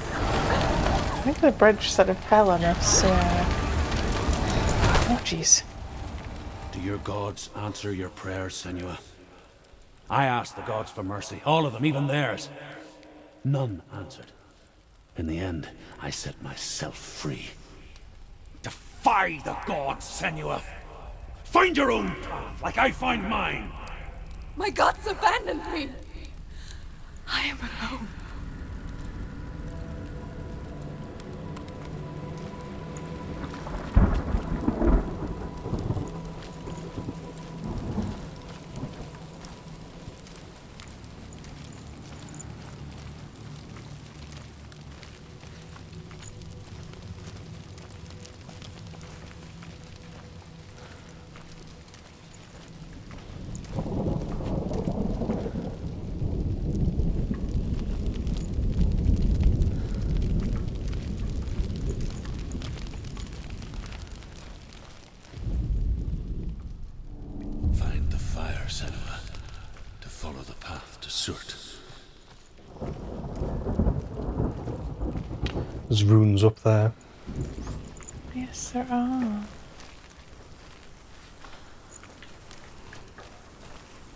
I think the bridge sort of fell on us. Oh, jeez. Do your gods answer your prayers, Senua? I asked the gods for mercy, all of them, even theirs. None answered. In the end, I set myself free. Defy the gods, Senua! Find your own path, like I find mine! My gods abandoned me! I am alone. Find the fire, Senua, to follow the path to Surt. There's runes up there. Yes, there are.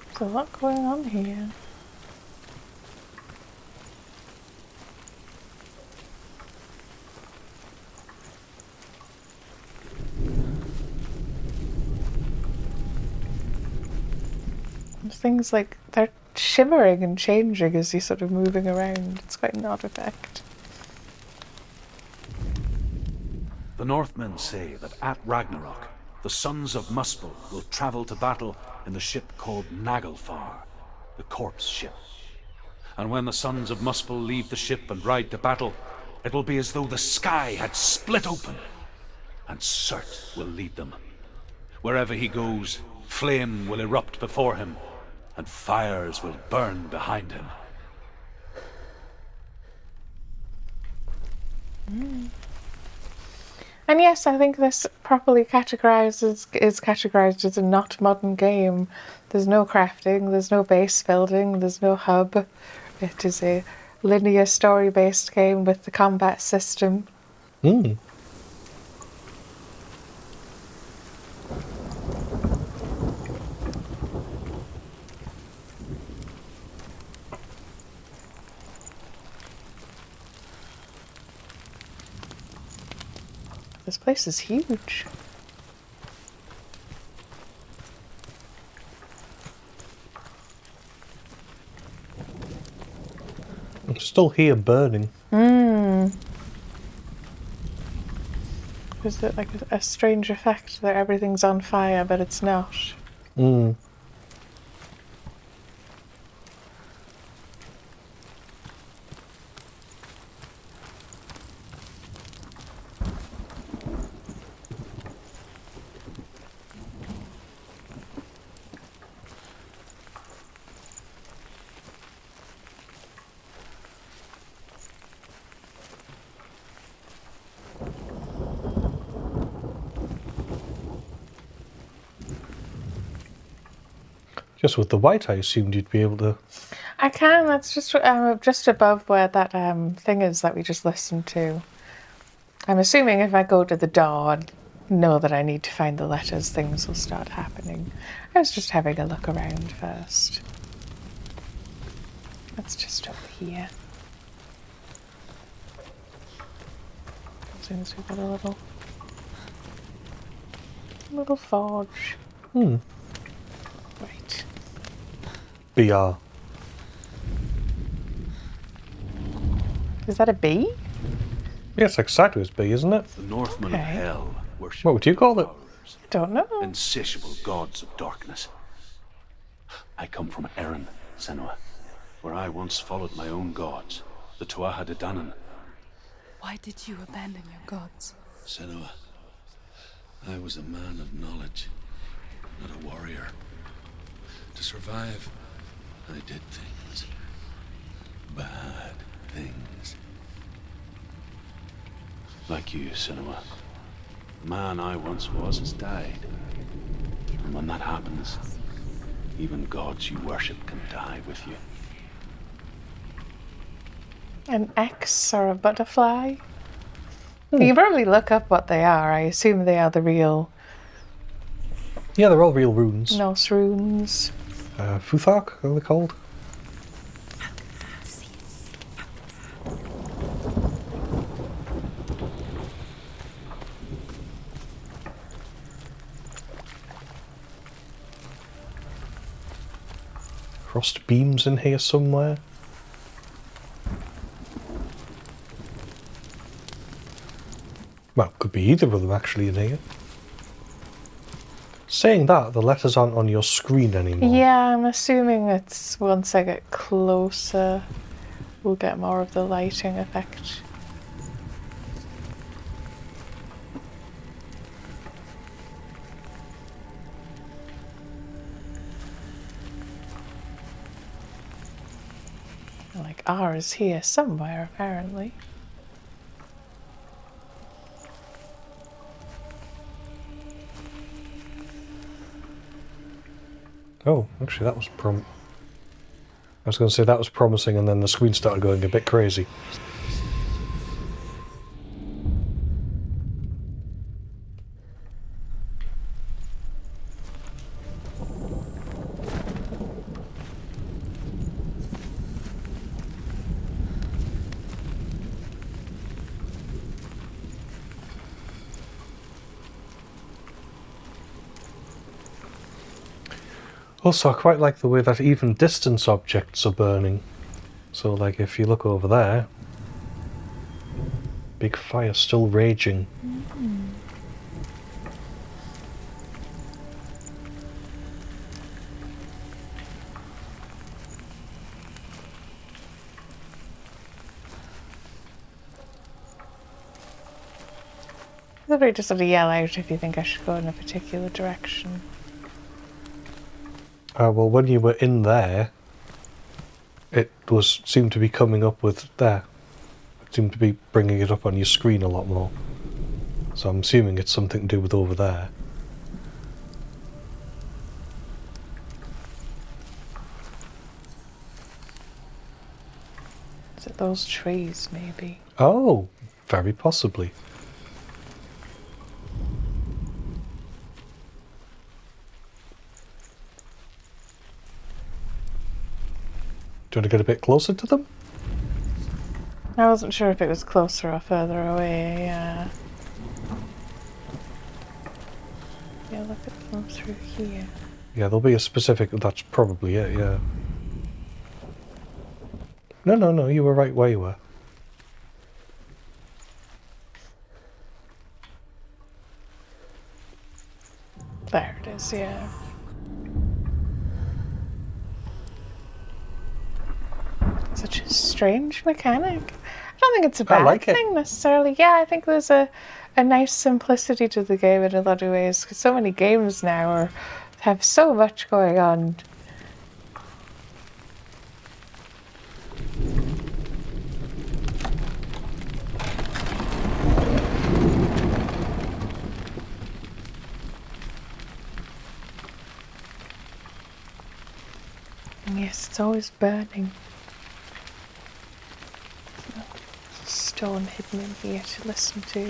There's a lot going on here. Things like they're shimmering and changing as you're sort of moving around. It's quite an odd effect. The Northmen say that at Ragnarok, the sons of Muspel will travel to battle in the ship called Naglfar, the corpse ship. And when the sons of Muspel leave the ship and ride to battle, it will be as though the sky had split open, and Surt will lead them. Wherever he goes, flame will erupt before him, and fires will burn behind him. And yes, I think this properly is categorized as a not modern game. There's no crafting, there's no base building, there's no hub. It is a linear story-based game with the combat system. Hmm. This place is huge. I'm still here burning. Is it like a strange effect that everything's on fire but it's not? Hmm. Just with the white, I assumed you'd be able to. I can, that's just above where that thing is that we just listened to. I'm assuming if I go to the door and know that I need to find the letters, things will start happening. I was just having a look around first. That's just over here. Seems we've got a little forge. Hmm. Right. BR. Is that a bee? Yeah, it's like sideways B, isn't it? The Northmen Okay. of Hell worship What would you call it? powers, Don't know. insatiable gods of darkness. I come from Erin, Senua, where I once followed my own gods, the Tuatha De Danann. Why did you abandon your gods? Senua, I was a man of knowledge, not a warrior. To survive, I did things. Bad things. Like you, Senua. The man I once was has died. And when that happens, even gods you worship can die with you. An X or a butterfly? You can probably look up what they are. I assume they are the real Yeah, they're all real runes. Norse runes. Futhark, are they called? Frost beams in here somewhere. Well, could be either of them actually in here. Saying that, the letters aren't on your screen anymore. Yeah, I'm assuming it's once I get closer, we'll get more of the lighting effect. Like R is here somewhere, apparently. Oh, actually that was I was going to say that was promising, and then the screen started going a bit crazy. Also, I quite like the way that even distance objects are burning. So, like, if you look over there, big fire still raging. Feel free to sort of yell out if you think I should go in a particular direction. Well, when you were in there, it seemed to be coming up with there. It seemed to be bringing it up on your screen a lot more. So I'm assuming it's something to do with over there. Is it those trees, maybe? Oh, very possibly. Do you want to get a bit closer to them? I wasn't sure if it was closer or further away. Yeah, look at them through here. Yeah, there'll be a specific... That's probably it, yeah. No, you were right where you were. There it is, yeah. Such a strange mechanic. I don't think it's a bad thing necessarily. Yeah, I think there's a nice simplicity to the game in a lot of ways, because so many games now have so much going on. And yes, it's always burning. Stone hidden in here to listen to.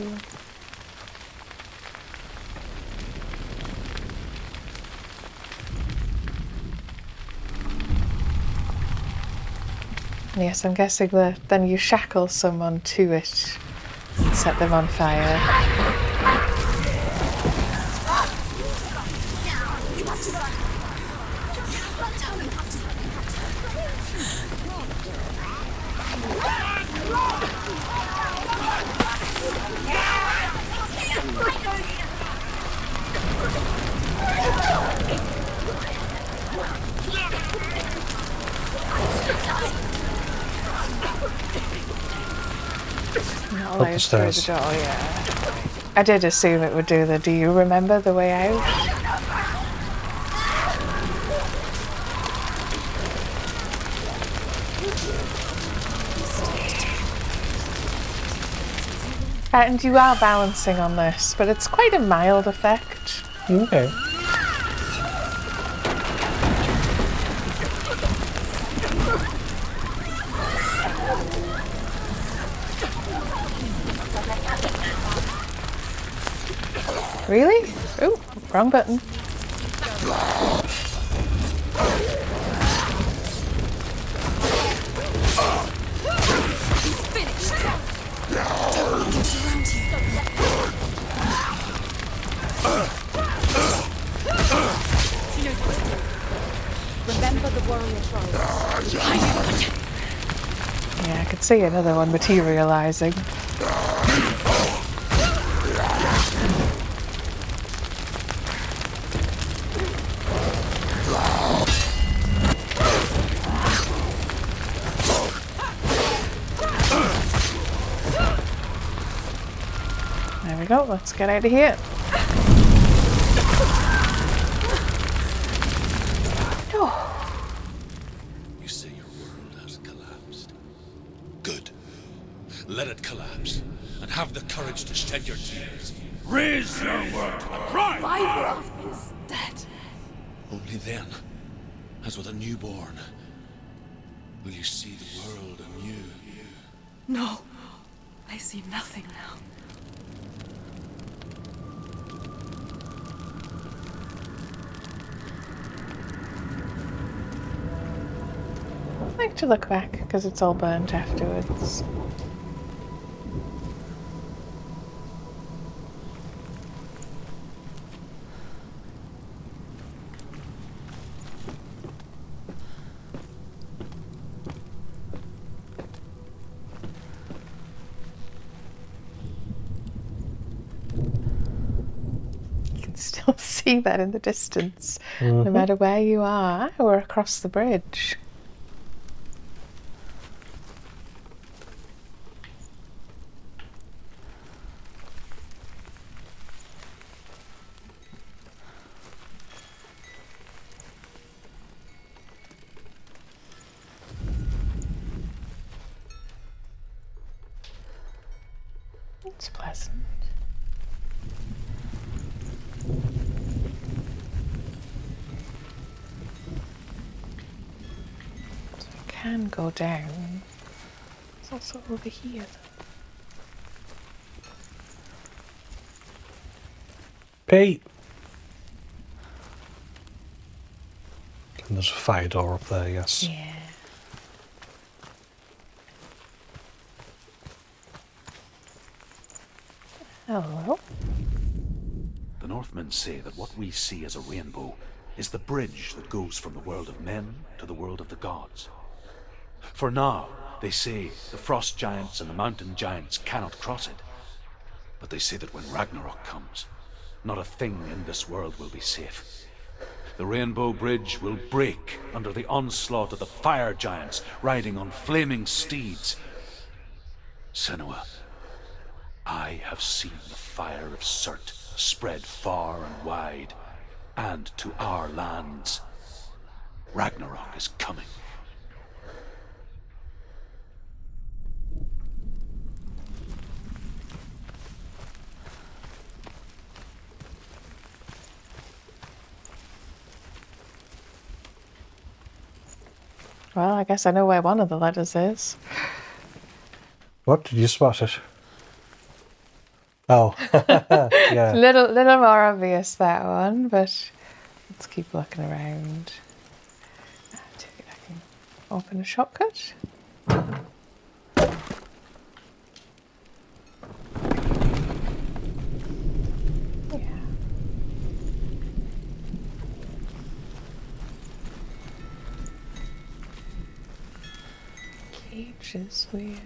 Yes, I'm guessing that then you shackle someone to it and set them on fire. Up the stairs. Through the door, yeah. I did assume it would do the do you remember the way out? And you are balancing on this, but it's quite a mild effect. Okay. Really? Ooh, wrong button. Remember the warrior trolls. Yeah, I could see another one materialising. There we go, let's get out of here. You say your world has collapsed. Good. Let it collapse, and have the courage to shed your tears. Raise your world to the prime! My world is dead. Only then, as with a newborn, will you see the world anew. No, I see nothing now. I like to look back because it's all burnt afterwards. You can still see that in the distance, no matter where you are or across the bridge. It's pleasant. So I can go down. It's also over here though. Pete! And there's a fire door up there, yes. Yeah. Hello. The Northmen say that what we see as a rainbow is the bridge that goes from the world of men to the world of the gods. For now, they say the frost giants and the mountain giants cannot cross it. But they say that when Ragnarok comes, not a thing in this world will be safe. The rainbow bridge will break under the onslaught of the fire giants riding on flaming steeds. Senua, I have seen the fire of Surt spread far and wide, and to our lands. Ragnarok is coming. Well, I guess I know where one of the letters is. What? Did you spot it? Oh, yeah. Little more obvious, that one, but let's keep looking around. I can open a shortcut. Yeah. Cage is weird.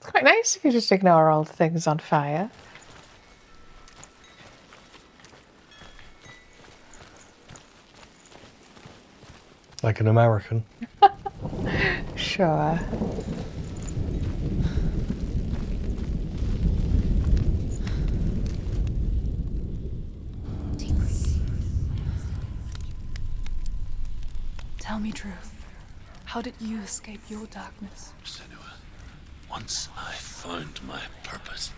Quite nice if you just ignore all the things on fire. Like an American. Sure. Tell me truth. How did you escape your darkness? Senua, once I found my purpose,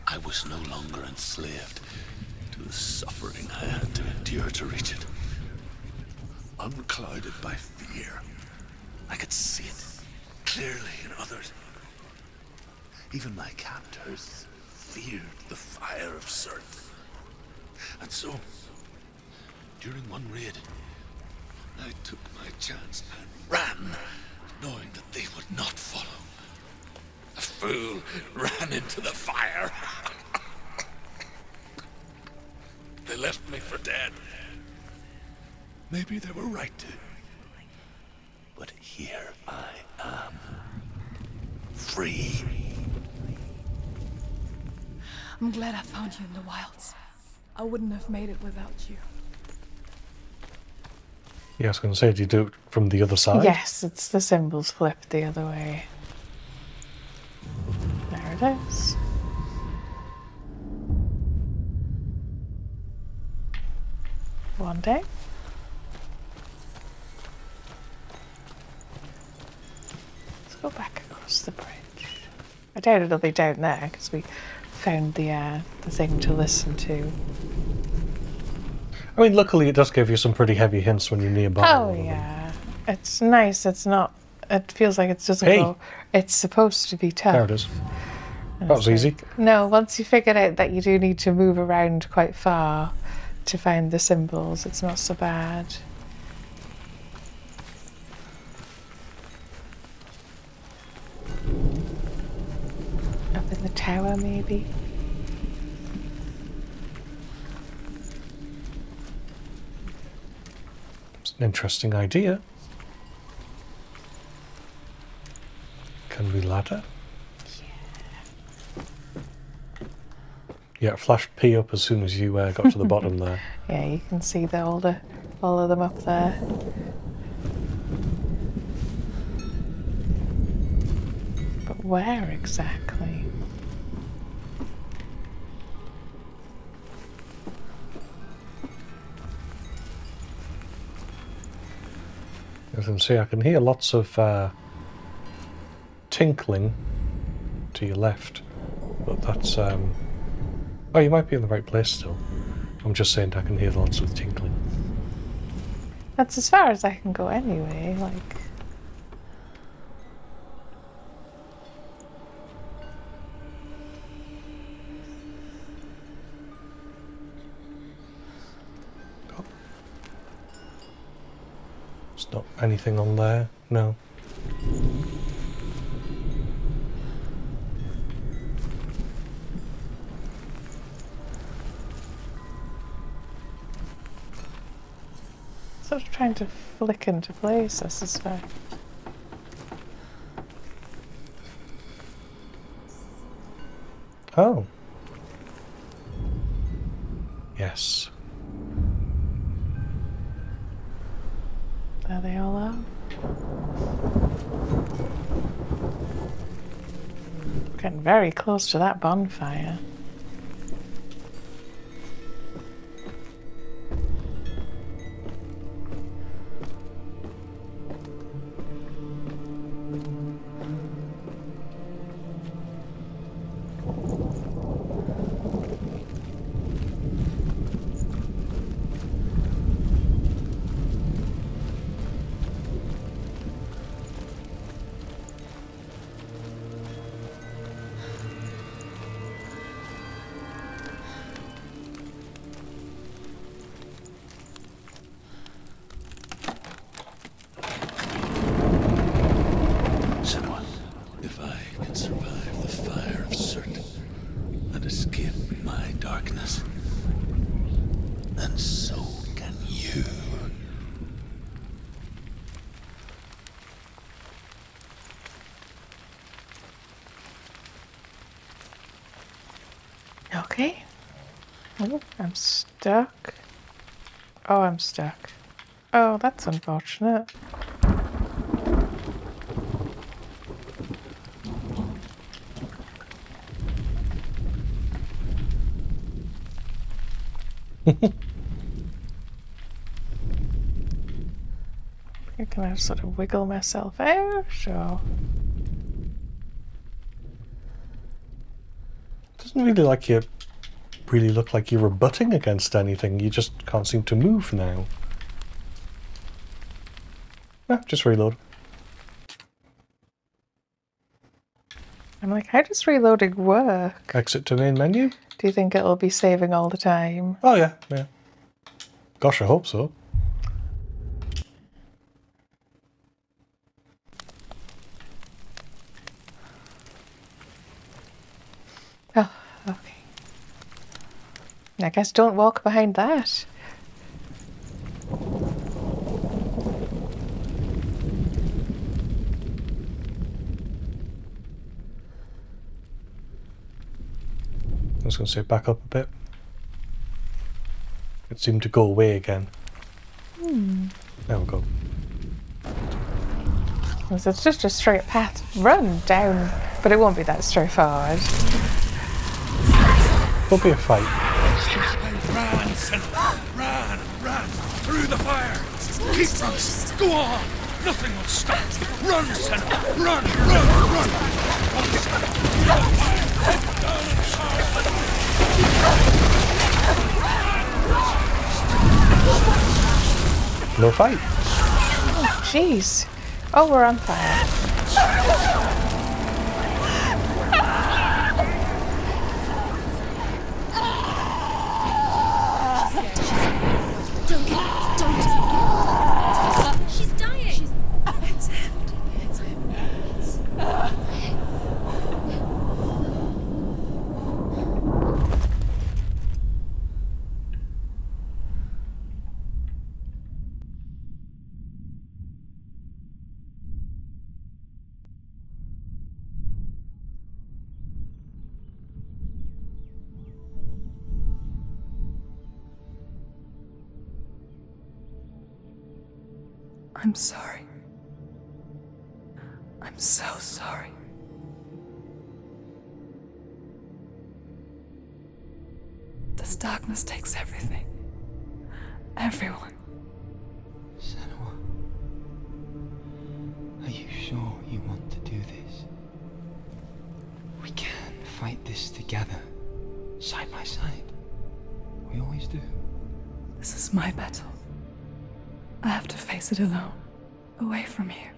I was no longer enslaved to the suffering I had to endure to reach it. Unclouded by fear, I could see it clearly in others. Even my captors feared the fire of Surt. And so, during one raid, I took my chance and ran, knowing that they would not follow. A fool ran into the fire. They left me for dead. Maybe they were right to. But here I am. Free. I'm glad I found you in the wilds. I wouldn't have made it without you. Yeah, I was going to say, did you do it from the other side? Yes, it's the symbols flipped the other way. There it is. One day. Let's go back across the bridge. I doubt it'll be down there because we found the thing to listen to. I mean, luckily it does give you some pretty heavy hints when you're nearby. Oh yeah, it's nice. It's not. It feels like it doesn't go. It's supposed to be tough. There it is. That was easy. No, once you figure out that you do need to move around quite far to find the symbols, it's not so bad. Up in the tower, maybe. It's an interesting idea. Can we ladder? Yeah, flash P up as soon as you got to the bottom there. Yeah, you can see all of them up there. But where exactly? As you can see, I can hear lots of tinkling to your left, but that's oh, you might be in the right place still. I'm just saying I can hear lots of tinkling. That's as far as I can go anyway, like... Oh. There's not anything on there, no. Sort of trying to flick into place, I suspect. Oh. Yes. There they all are. Getting very close to that bonfire. Senua, if I can survive the fire of Surt and escape my darkness, then so can you. Okay. Oh, I'm stuck. Oh, I'm stuck. Oh, that's unfortunate. Can I sort of wiggle myself out, or... Doesn't really look like you're rebutting against anything. You just can't seem to move now. Ah, just reload. I'm like, how does reloading work? Exit to main menu? Do you think it'll be saving all the time? Oh yeah, yeah. Gosh, I hope so. Oh, okay. I guess don't walk behind that. I was going to say back up a bit. It seemed to go away again. There we go. So it's just a straight path. Run down, but it won't be that straightforward. There'll be a fight. Run, Senua! Run! Through the fire! Keep running! Go on! Nothing will stop! Run, Senua! Run! No fight. Oh, jeez. Oh, we're on fire. Don't. She's dying. It's him. It's him. I'm sorry. I'm so sorry. This darkness takes everything. Everyone. Senua, are you sure you want to do this? We can fight this together, side by side. We always do. This is my battle. I have to face it alone, away from here.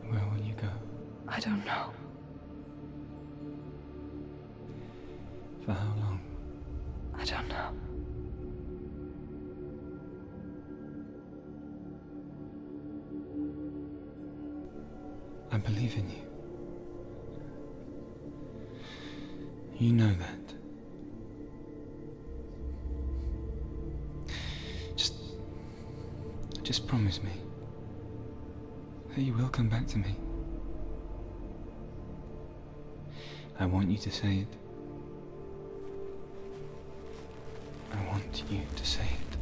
Where will you go? I don't know. For how long? I don't know. I believe in you. You know that. Just promise me that you will come back to me. I want you to say it. I want you to say it.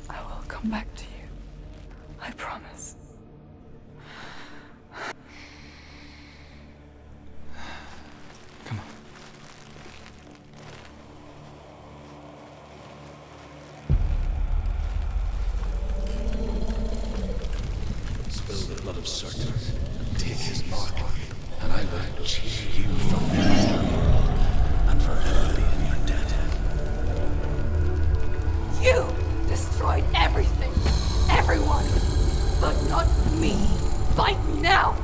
I will come back to you. I promise. Come on. Spill the blood of certain, take his mark, and I will cheer you from the underworld, and forever be in your debt. You destroyed everything, everyone, but not me. Fight me now!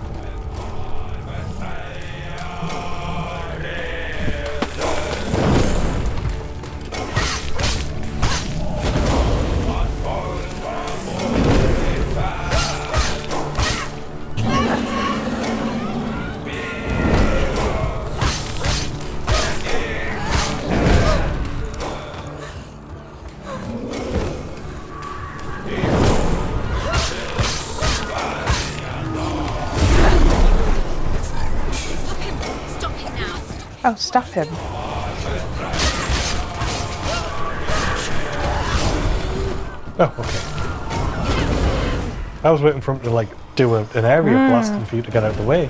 Oh, stop him. Oh, okay. I was waiting for him to like do an area blasting for you to get out of the way.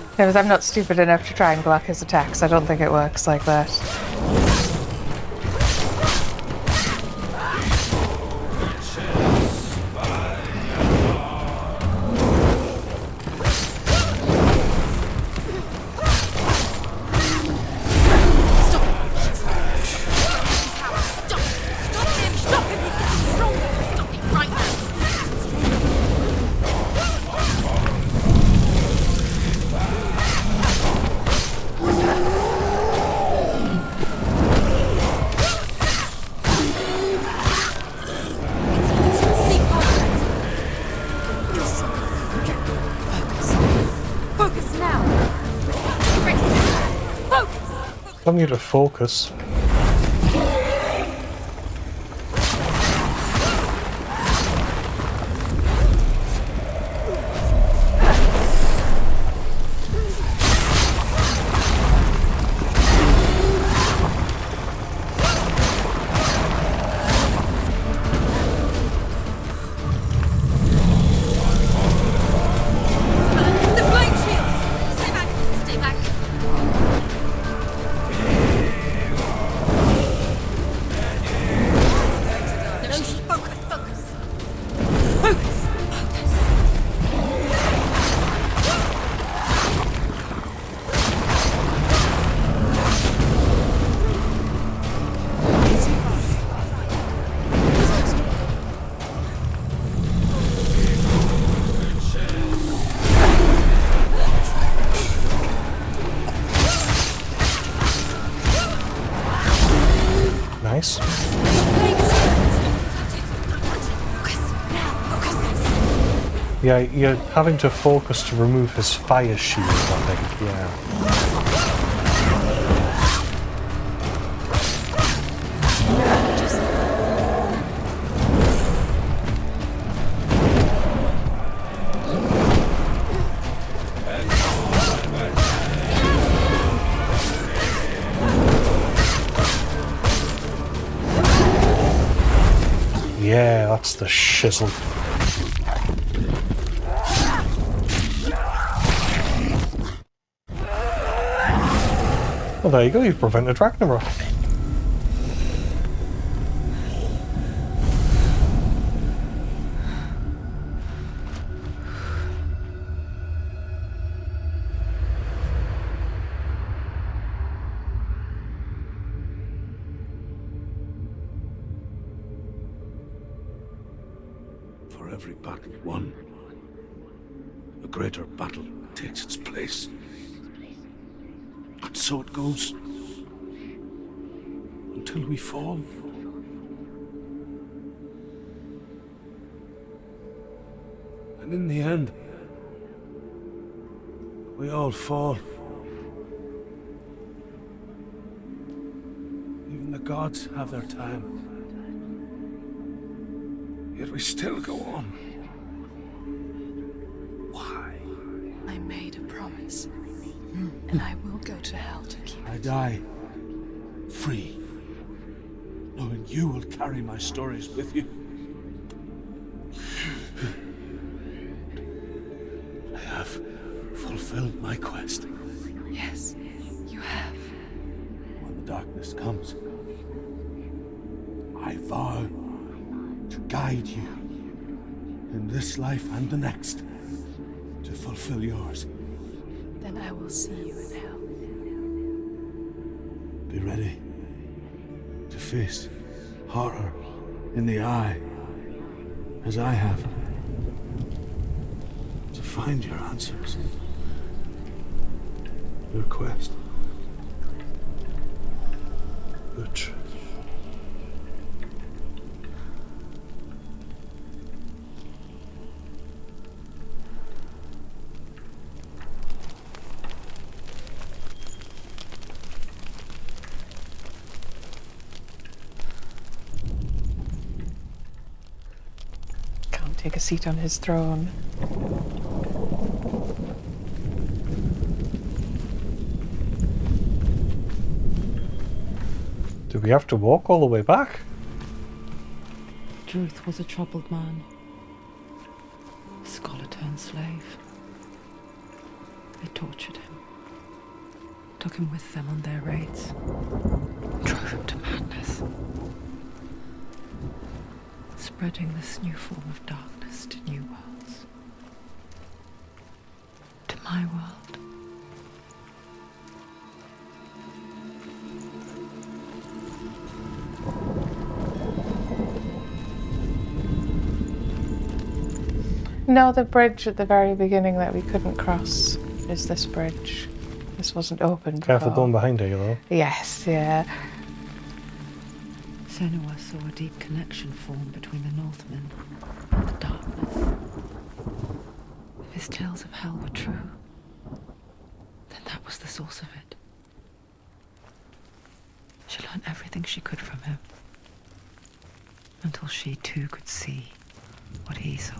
Because I'm not stupid enough to try and block his attacks. I don't think it works like that. I need to focus. The flame shield! Stay back! Stay back! No, focus! Focus! Focus! Nice. Yeah, you're having to focus to remove his fire shield, I think, yeah. Yeah, that's the shizzle. Well, there you go, you've prevented Ragnarok. For every battle won, a greater battle takes its place. And so it goes. Until we fall. And in the end, we all fall. Even the gods have their time. Yet we still go on. Why? I made a promise, and I will go to hell to keep I it. die free, knowing you will carry my stories with you. I have fulfilled my quest. Yes, you have. When the darkness comes, I vow to guide you in this life and the next to fulfill yours. Then I will see you in hell. Be ready to face horror in the eye, as I have. To find your answers. Your quest. Your truth. Can't take a seat on his throne. Do we have to walk all the way back? Druth was a troubled man. Scholar turned slave. They tortured him. Took him with them on their raids. Drove him to madness. Spreading this new form of darkness to new worlds. To my world. No, the bridge at the very beginning that we couldn't cross is this bridge. This wasn't open Careful before. going behind you, though. Yes, yeah. Senua saw a deep connection form between the Northmen and the darkness. If his tales of hell were true, then that was the source of it. learned everything she could from him. Until she too could see what he saw.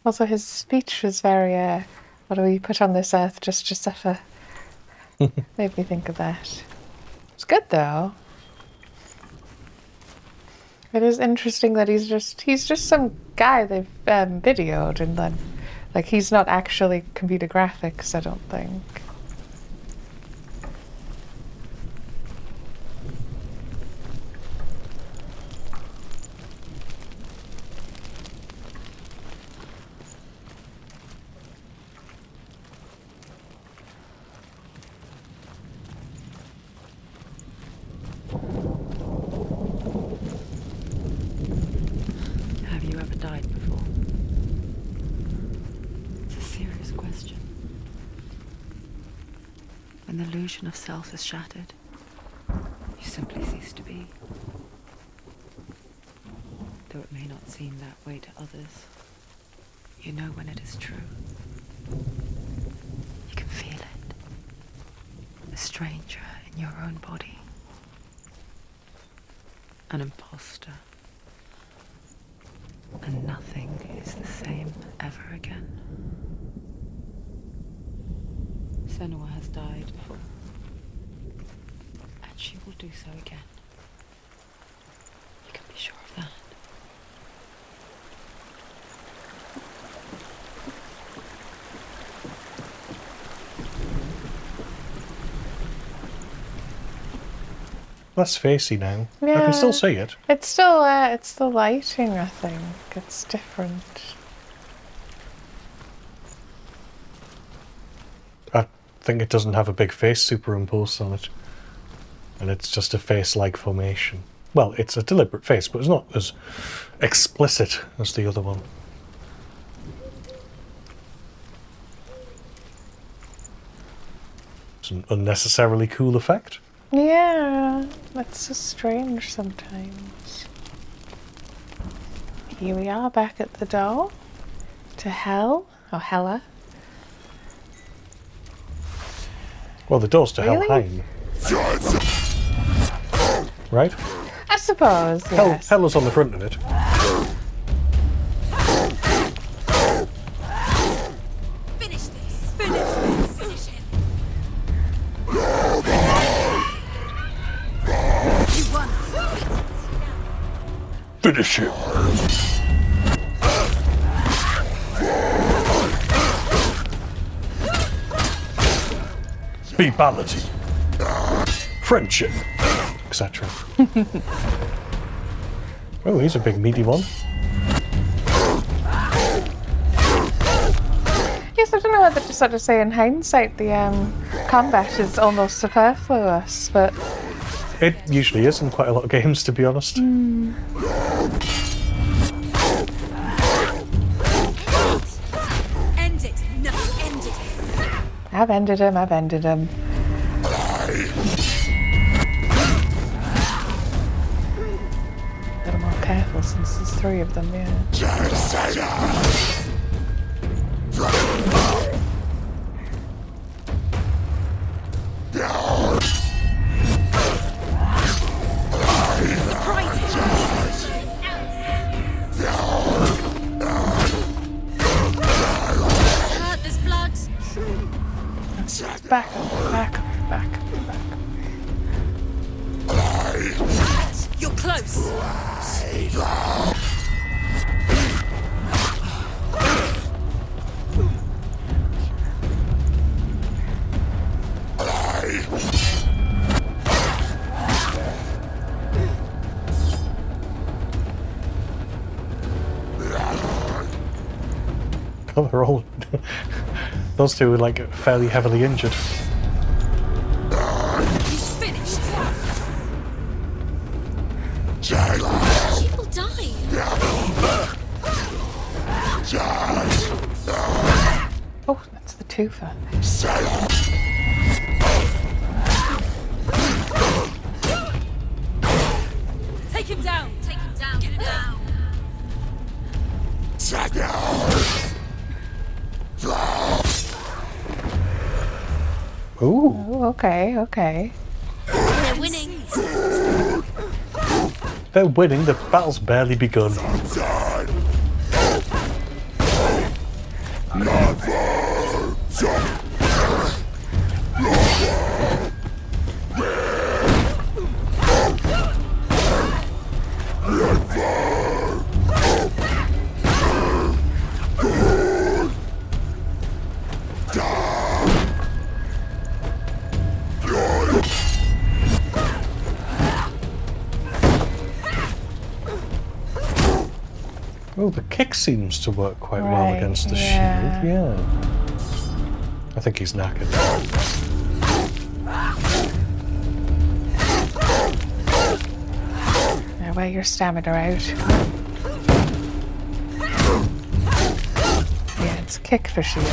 Also, his speech was very, what do we put on this earth just to suffer? Made me think of that. It's good, though. It is interesting that he's just some guy they've videoed, and then, like, he's not actually computer graphics, I don't think. Have you ever died before? It's a serious question. When the illusion of self is shattered, you simply cease to be. Though it may not seem that way to others, you know when it is true. You can feel it. A stranger in your own body. An imposter. And nothing is the same ever again. Senua has died before. And she will do so again. You can be sure of that. Less facey now. Yeah. I can still see it. It's still lighting, I think. It's different. I think it doesn't have a big face superimposed on it. And it's just a face-like formation. Well, it's a deliberate face, but it's not as explicit as the other one. It's an unnecessarily cool effect. Yeah, that's so strange sometimes. Here we are back at the door to Hell, or Hella. Well, the door's to Really? Helheim. Right? I suppose, yes. Hella's on the front of it. Finish this! Finish this! Finish him! You won! Finish him! Speedbality. Friendship. Etc. Oh, he's a big meaty one. Yes, I don't know whether to sort of say in hindsight the combat is almost superfluous, but... It usually is in quite a lot of games, to be honest. End it! No, end it! I've ended him. A little more careful since there's three of them, yeah. Hurt, there's blood! Back up. You're close! Oh, they're all... Those two were like fairly heavily injured. He's finished! She will die! Oh, twofer. Take him down! Take him down! Get him down! Ooh. Oh, okay, okay. We're winning! They're winning, the battle's barely begun. Oh, the kick seems to work quite well Right, against the yeah. shield, yeah. I think he's knackered. Now wear your stamina out. Yeah, it's kick for shield.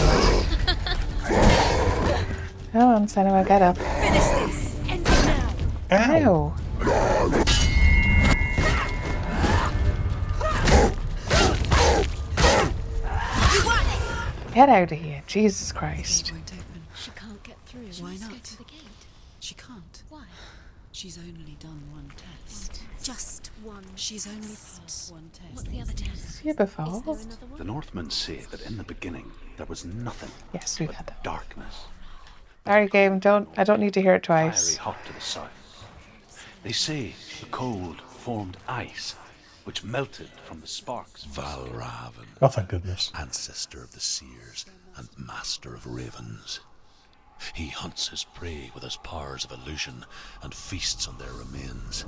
Come on, Senua, get up. Finish this! End it now! Ow. You won it! Get out of here, Jesus Christ. It won't open. She can't get through. Why Let's not? go to the gate. She can't. Why? She's only done one test. Just one. She's only passed one test. What's the other test? You before? Is there another one? The Northmen say that in the beginning there was nothing Yes, we've but had that. darkness, Sorry, game. I don't need to hear it fiery twice. hot to the south. They say the cold formed ice, which melted from the sparks. Valravan, Oh, thank goodness. ancestor of the seers and master of ravens. He hunts his prey with his powers of illusion and feasts on their remains.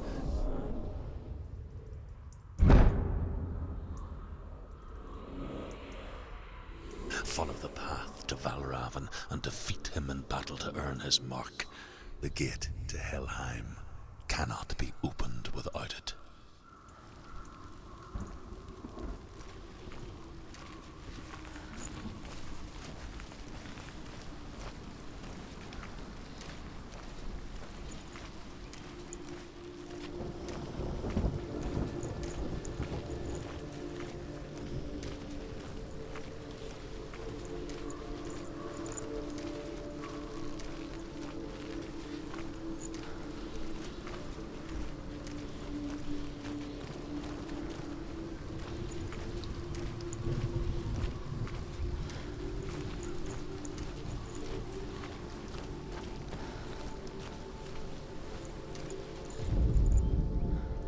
Follow the path to Valravan and defeat him in battle to earn his mark. The gate to Helheim cannot be opened without it.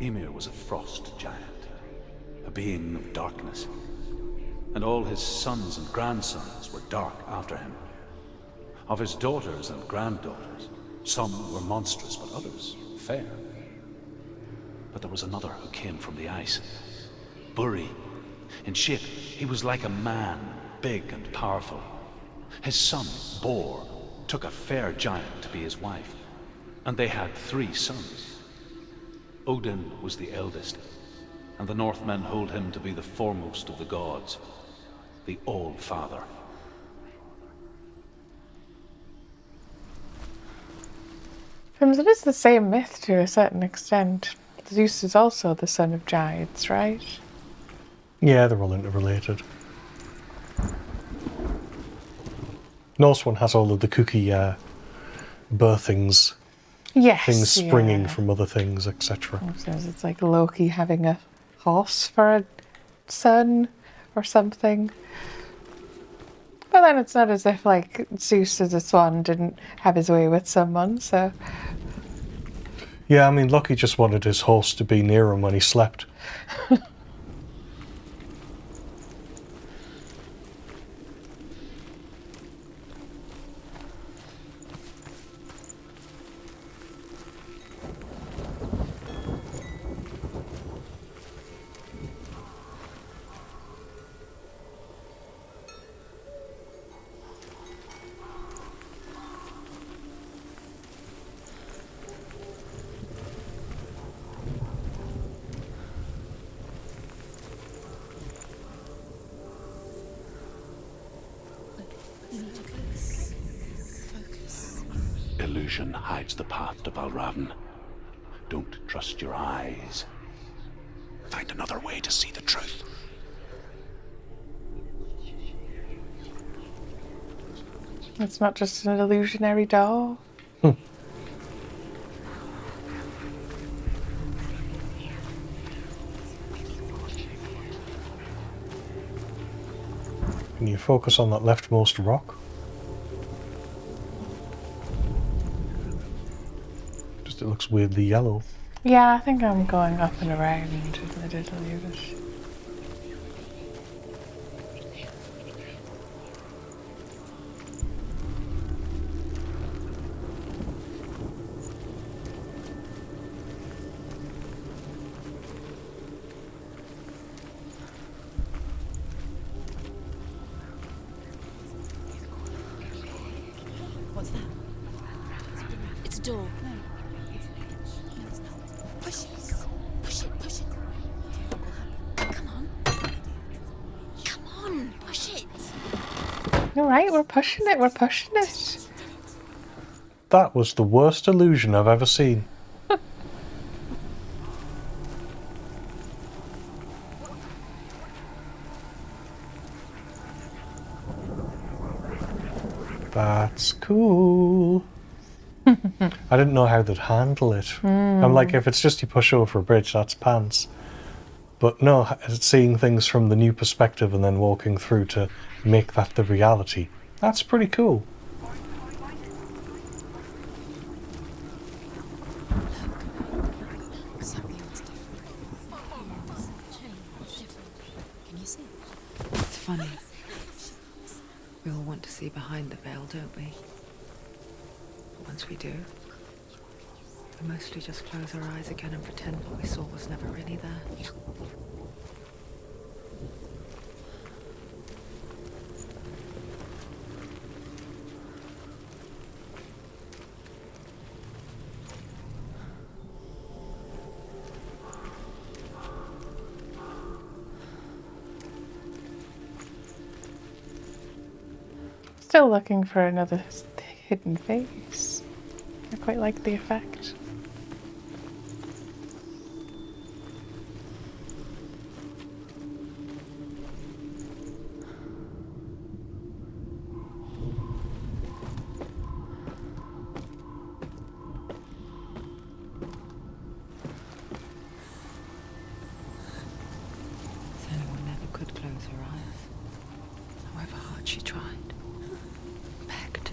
Ymir was a frost giant, a being of darkness, and all his sons and grandsons were dark after him. Of his daughters and granddaughters, some were monstrous, but others fair. But there was another who came from the ice. Buri. In shape, he was like a man, big and powerful. His son, Bor, took a fair giant to be his wife, and they had 3 sons. Odin was the eldest, and the Northmen hold him to be the foremost of the gods, the All-Father. It is the same myth to a certain extent. Zeus is also the son of giants, right? Yeah, they're all interrelated. Norse one has all of the kooky birthings, Yes. things springing yeah. from other things, etc. Sometimes it's like Loki having a horse for a son or something. But then it's not as if like Zeus as a swan didn't have his way with someone, so Yeah, I mean, Loki just wanted his horse to be near him when he slept. illusion hides the path to Valravn. Don't trust your eyes. Find another way to see the truth. It's not just an illusionary doll. Can you focus on that leftmost rock? Just it looks weirdly yellow. Yeah, I think I'm going up and around with the little unit. What's that? It's a door. No. It's not. Push it. Push it. Push it. Come on. Come on. Push it. Alright, we're pushing it. We're pushing it. That was the worst illusion I've ever seen. That's cool. I didn't know how they'd handle it. I'm like, if it's just you push over a bridge, that's pants. But no, seeing things from the new perspective and then walking through to make that the reality, that's pretty cool. Something's different. Can you see? It's funny. We all want to see behind the veil, don't we? But once we do, we mostly just close our eyes again and pretend what we saw was never really there. Still looking for another hidden face. I quite like the effect. Senua never could close her eyes, however hard she tried. Begged.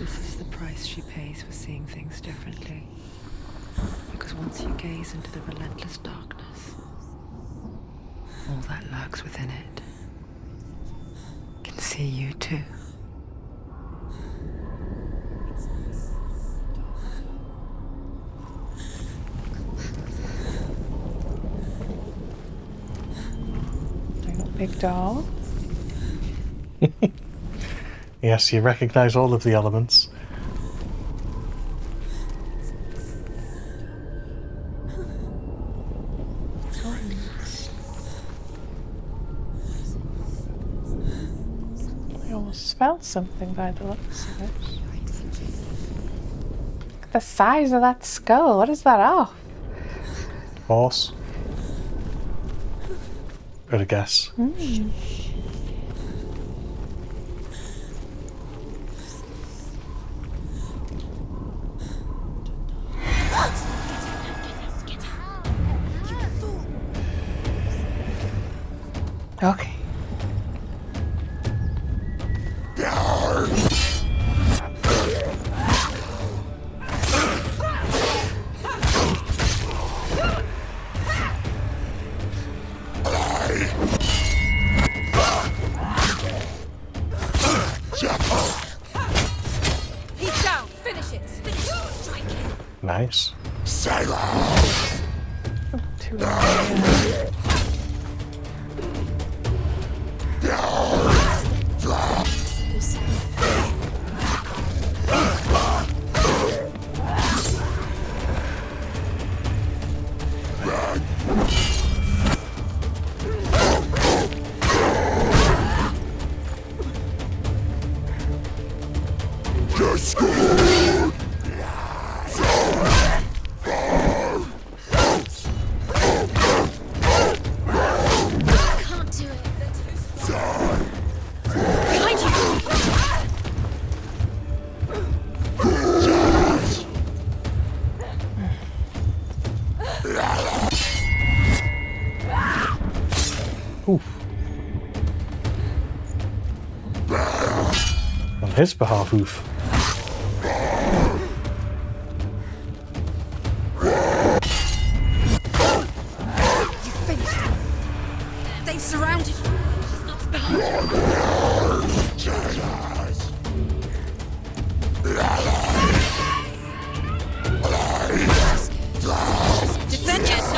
This is the price she pays for seeing things differently. Because once you gaze into the relentless darkness, all that lurks within it can see you too. Big doll. Yes, you recognise all of the elements. I almost felt something by the looks of it. Look at the size of that skull. What is that off? Horse. Got a guess. Okay. Nice. Too long. Oof. On his behalf, oof. They've surrounded you. She's not behind you. Defend yourself.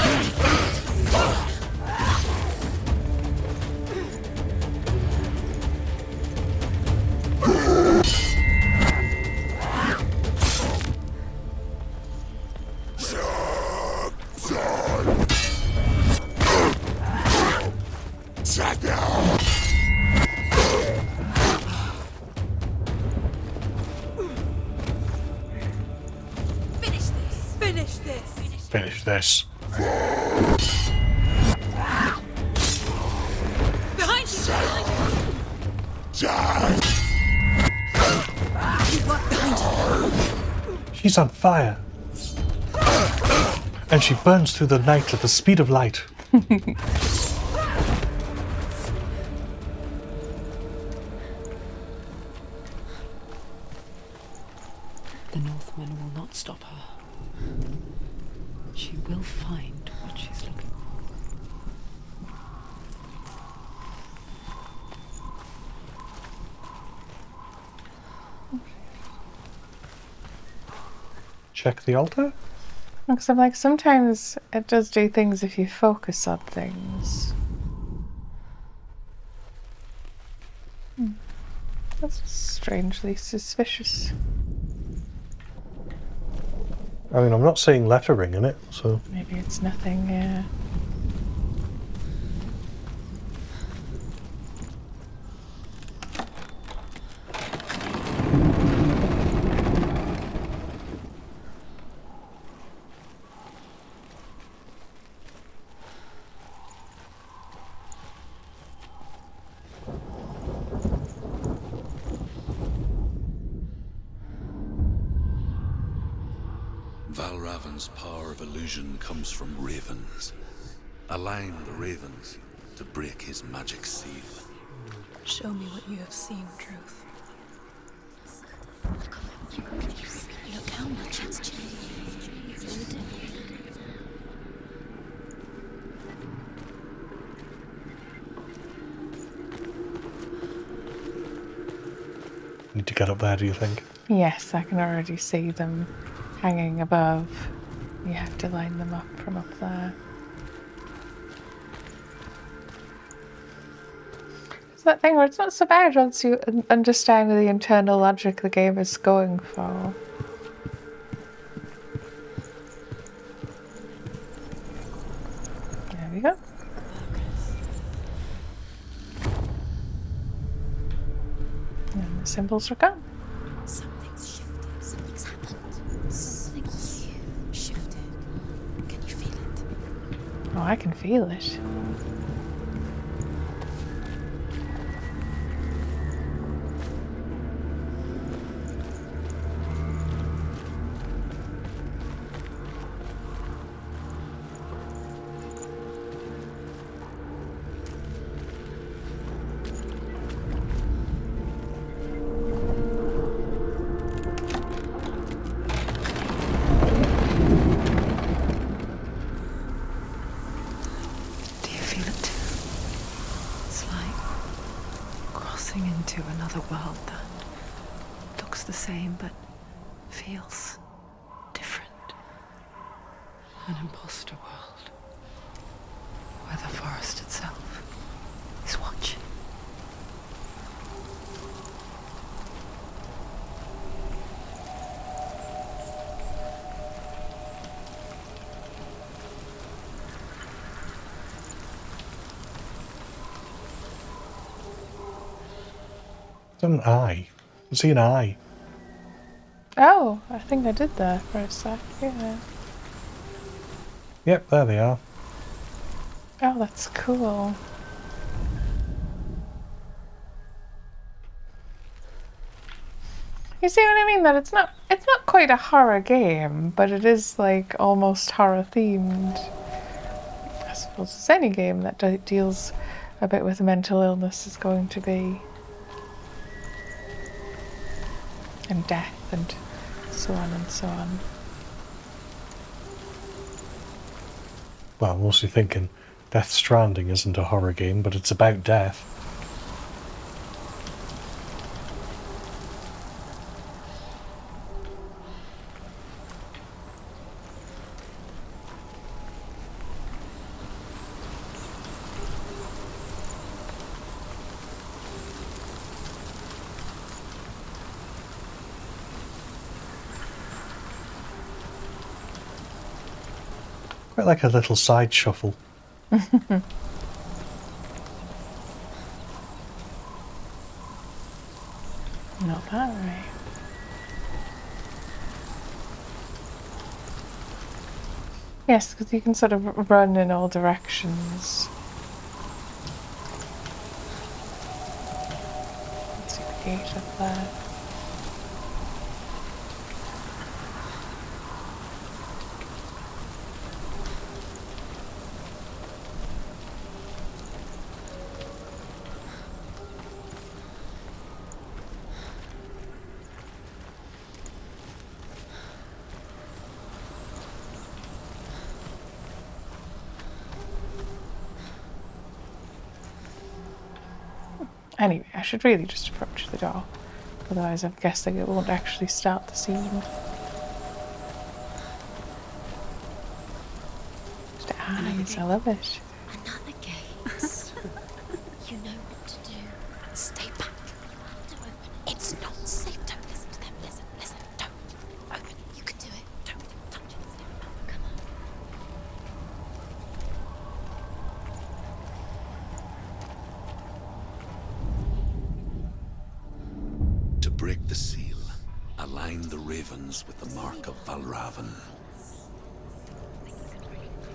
Finish this. Finish this. Behind you. You walk behind you. She's on fire. And she burns through the night at the speed of light. The Northmen will not stop her. She will find what she's looking for. Check the altar? Because I'm like, sometimes it does do things if you focus on things. That's strangely suspicious. I mean, I'm not seeing lettering in it, so... Maybe it's nothing, yeah. Valravan's power of illusion comes from ravens. Align the ravens to break his magic seal. Show me what you have seen, Truth. Look how much it's changed. It's all different. Need to get up there, do you think? Yes, I can already see them hanging above. You have to line them up from up there. It's that thing where it's not so bad once you understand the internal logic the game is going for. There we go. And the symbols are gone. Something's shifted. Something's happened. Something huge shifted. Can you feel it? Oh, I can feel it. Do you feel it too? It's like crossing into another world that looks the same but feels different. An imposter world where the forest itself is watching. Is that an eye? I see an eye. Oh, I think I did there for a sec, yeah. Yep, there they are. Oh, that's cool. You see what I mean? That it's not quite a horror game, but it is like almost horror themed. I suppose it's any game that deals a bit with mental illness is going to be. And death and so on and so on. Well, I'm mostly thinking Death Stranding isn't a horror game, but it's about death. Quite like a little side shuffle. Not that way. Yes, because you can sort of run in all directions. Let's see the gate up there. Anyway, I should really just approach the door. Otherwise I'm guessing it won't actually start the scene. Just eyes, I love it. Another gate. You know what to do. Stay back. Don't open. It's not safe. Don't listen to them. Listen. Don't open. You can do it. Don't touch it. Stay back. Come on. To break the seal, align the ravens with the mark of Valravan.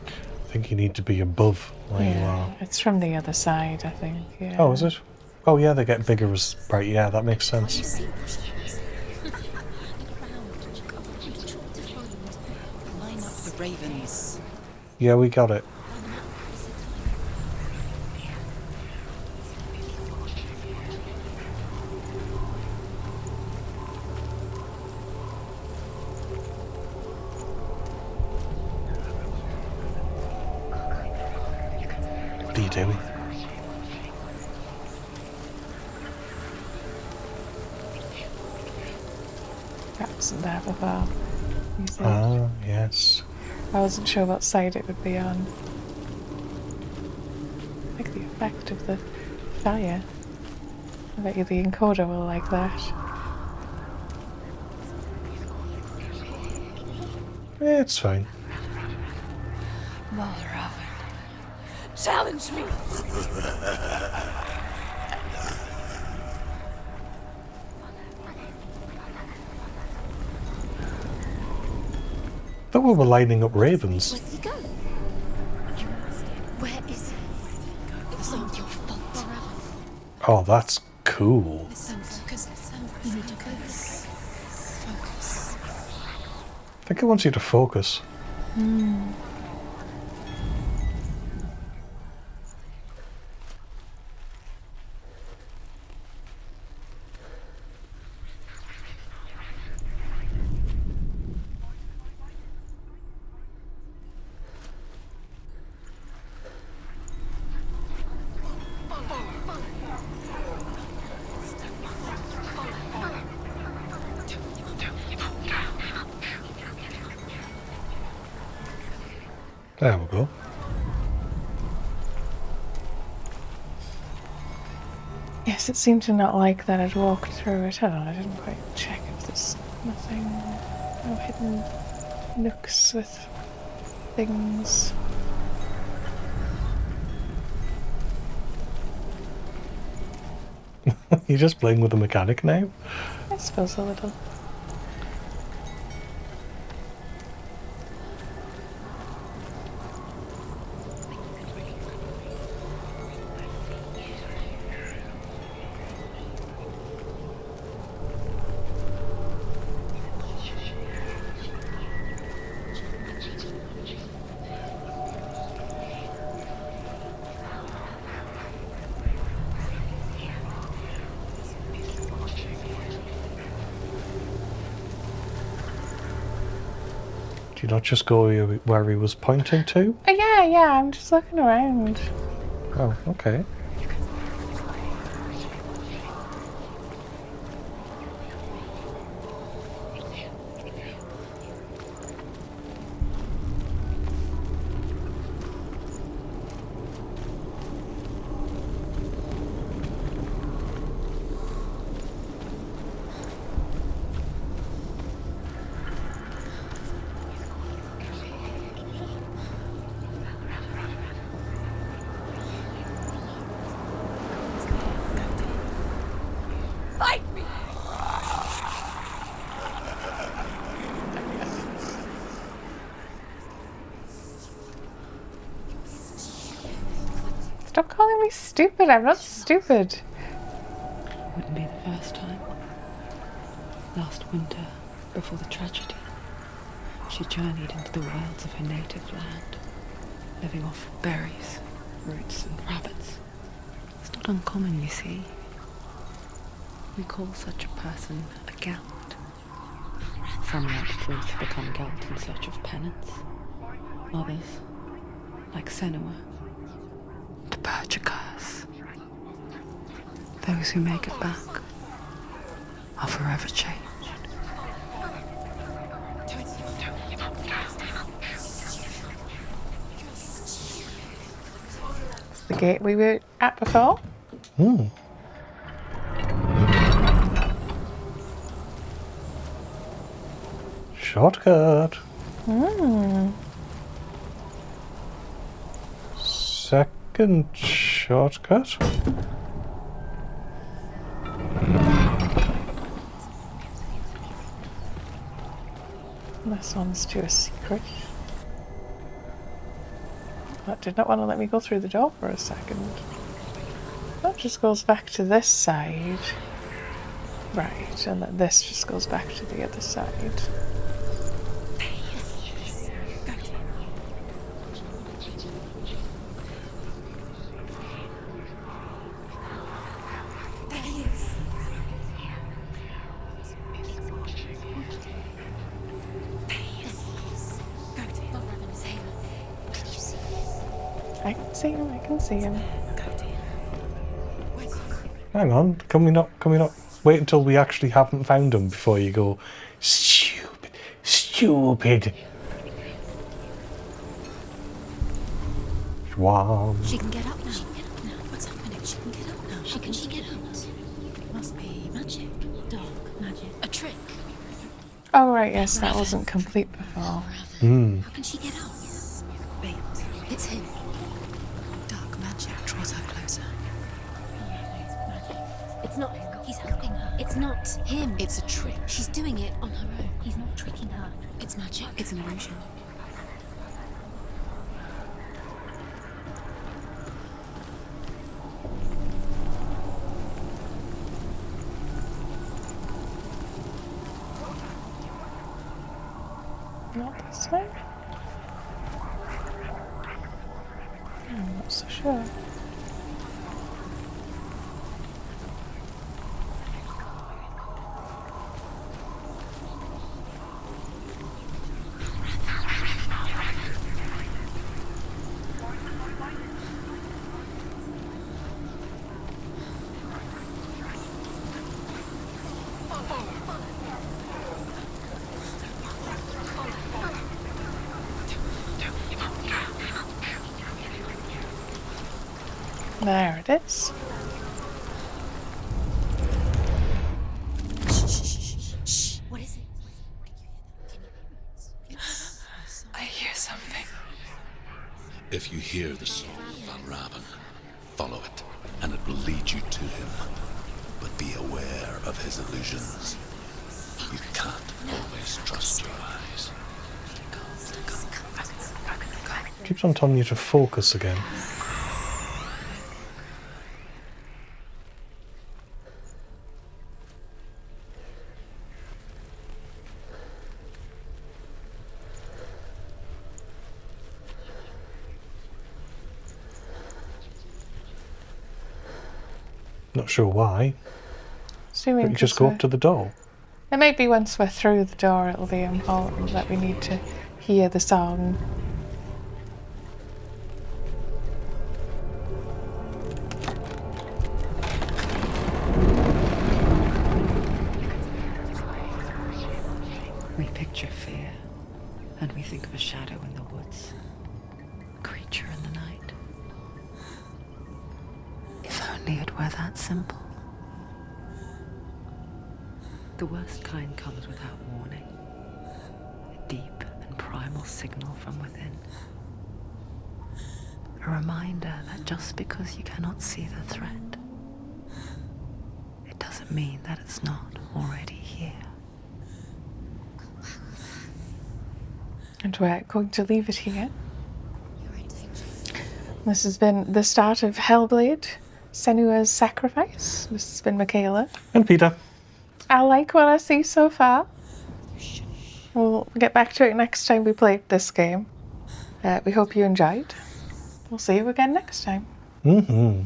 I think you need to be above where you are. It's from the other side, I think. Yeah. Oh, is it? Oh yeah, they get bigger as... Right, yeah, that makes You sense. see what she is. Look around. You're trying to find. Line up the ravens. Yeah, we got it. What are you doing? That wasn't there before. You see? Ah, yes. I wasn't sure what side it would be on. I like the effect of the fire. I bet you the encoder will like that. It's fine. Valravan, challenge me! Thought we were lining up ravens. Where did he go? Where is he? It was all your fault. Oh, that's cool. Listen, focus. You need to focus. Focus. I think it wants you to focus. There we go. Yes, it seemed to not like that I'd walked through it. I don't know, I didn't quite check if there's nothing, no hidden nooks with things. You're just playing with the mechanic now? I suppose a little. Do you not just go where he was pointing to? Oh, yeah, I'm just looking around. Oh, okay. Stop calling me stupid. I'm not stupid. Wouldn't be the first time. Last winter, before the tragedy, she journeyed into the wilds of her native land, living off berries, roots, and rabbits. It's not uncommon, you see. We call such a person a Gelt. Some like truth become Gelt in search of penance. Others, like Senua, to purge a curse. Those who make it back are forever changed. It's the gate we were at before. Shortcut. Second shortcut. This one's to a secret. That did not want to let me go through the door for a second. That just goes back to this side. Right, and then this just goes back to the other side. I can see him. Hang on, can we not wait until we actually haven't found him before you go, stupid. Schwam. She can get up now. What's happening? She can get up now. How can she get out? It must be magic. Dark magic. A trick. Oh right, yes, that wasn't complete before. How can she get out? Bait. It's him. Dark magic draws her closer. It's not him. He's helping her. It's not him. It's a trick. She's doing it on her own. He's not tricking her. It's magic. It's an illusion. Not this way? I'm not so sure. There it is. What is it? I hear something. If you hear the song of Van Raven, follow it, and it will lead you to him. But be aware of his illusions. You can't always trust your eyes. Keeps on telling you to focus again. Not sure why. Assuming But you just go up to the door. It might be once we're through the door, it'll be important that we need to hear the song. We picture fear, and we think of a shadow in the woods, a creature in the night. If only it were that simple. The worst kind comes without warning, a deep and primal signal from within. A reminder that just because you cannot see the threat, it doesn't mean that it's not already here. And we're going to leave it here. This has been the start of Hellblade, Senua's Sacrifice. This has been Michaela. And Peter. I like what I see so far. We'll get back to it next time we play this game. We hope you enjoyed. We'll see you again next time. Mm-hmm.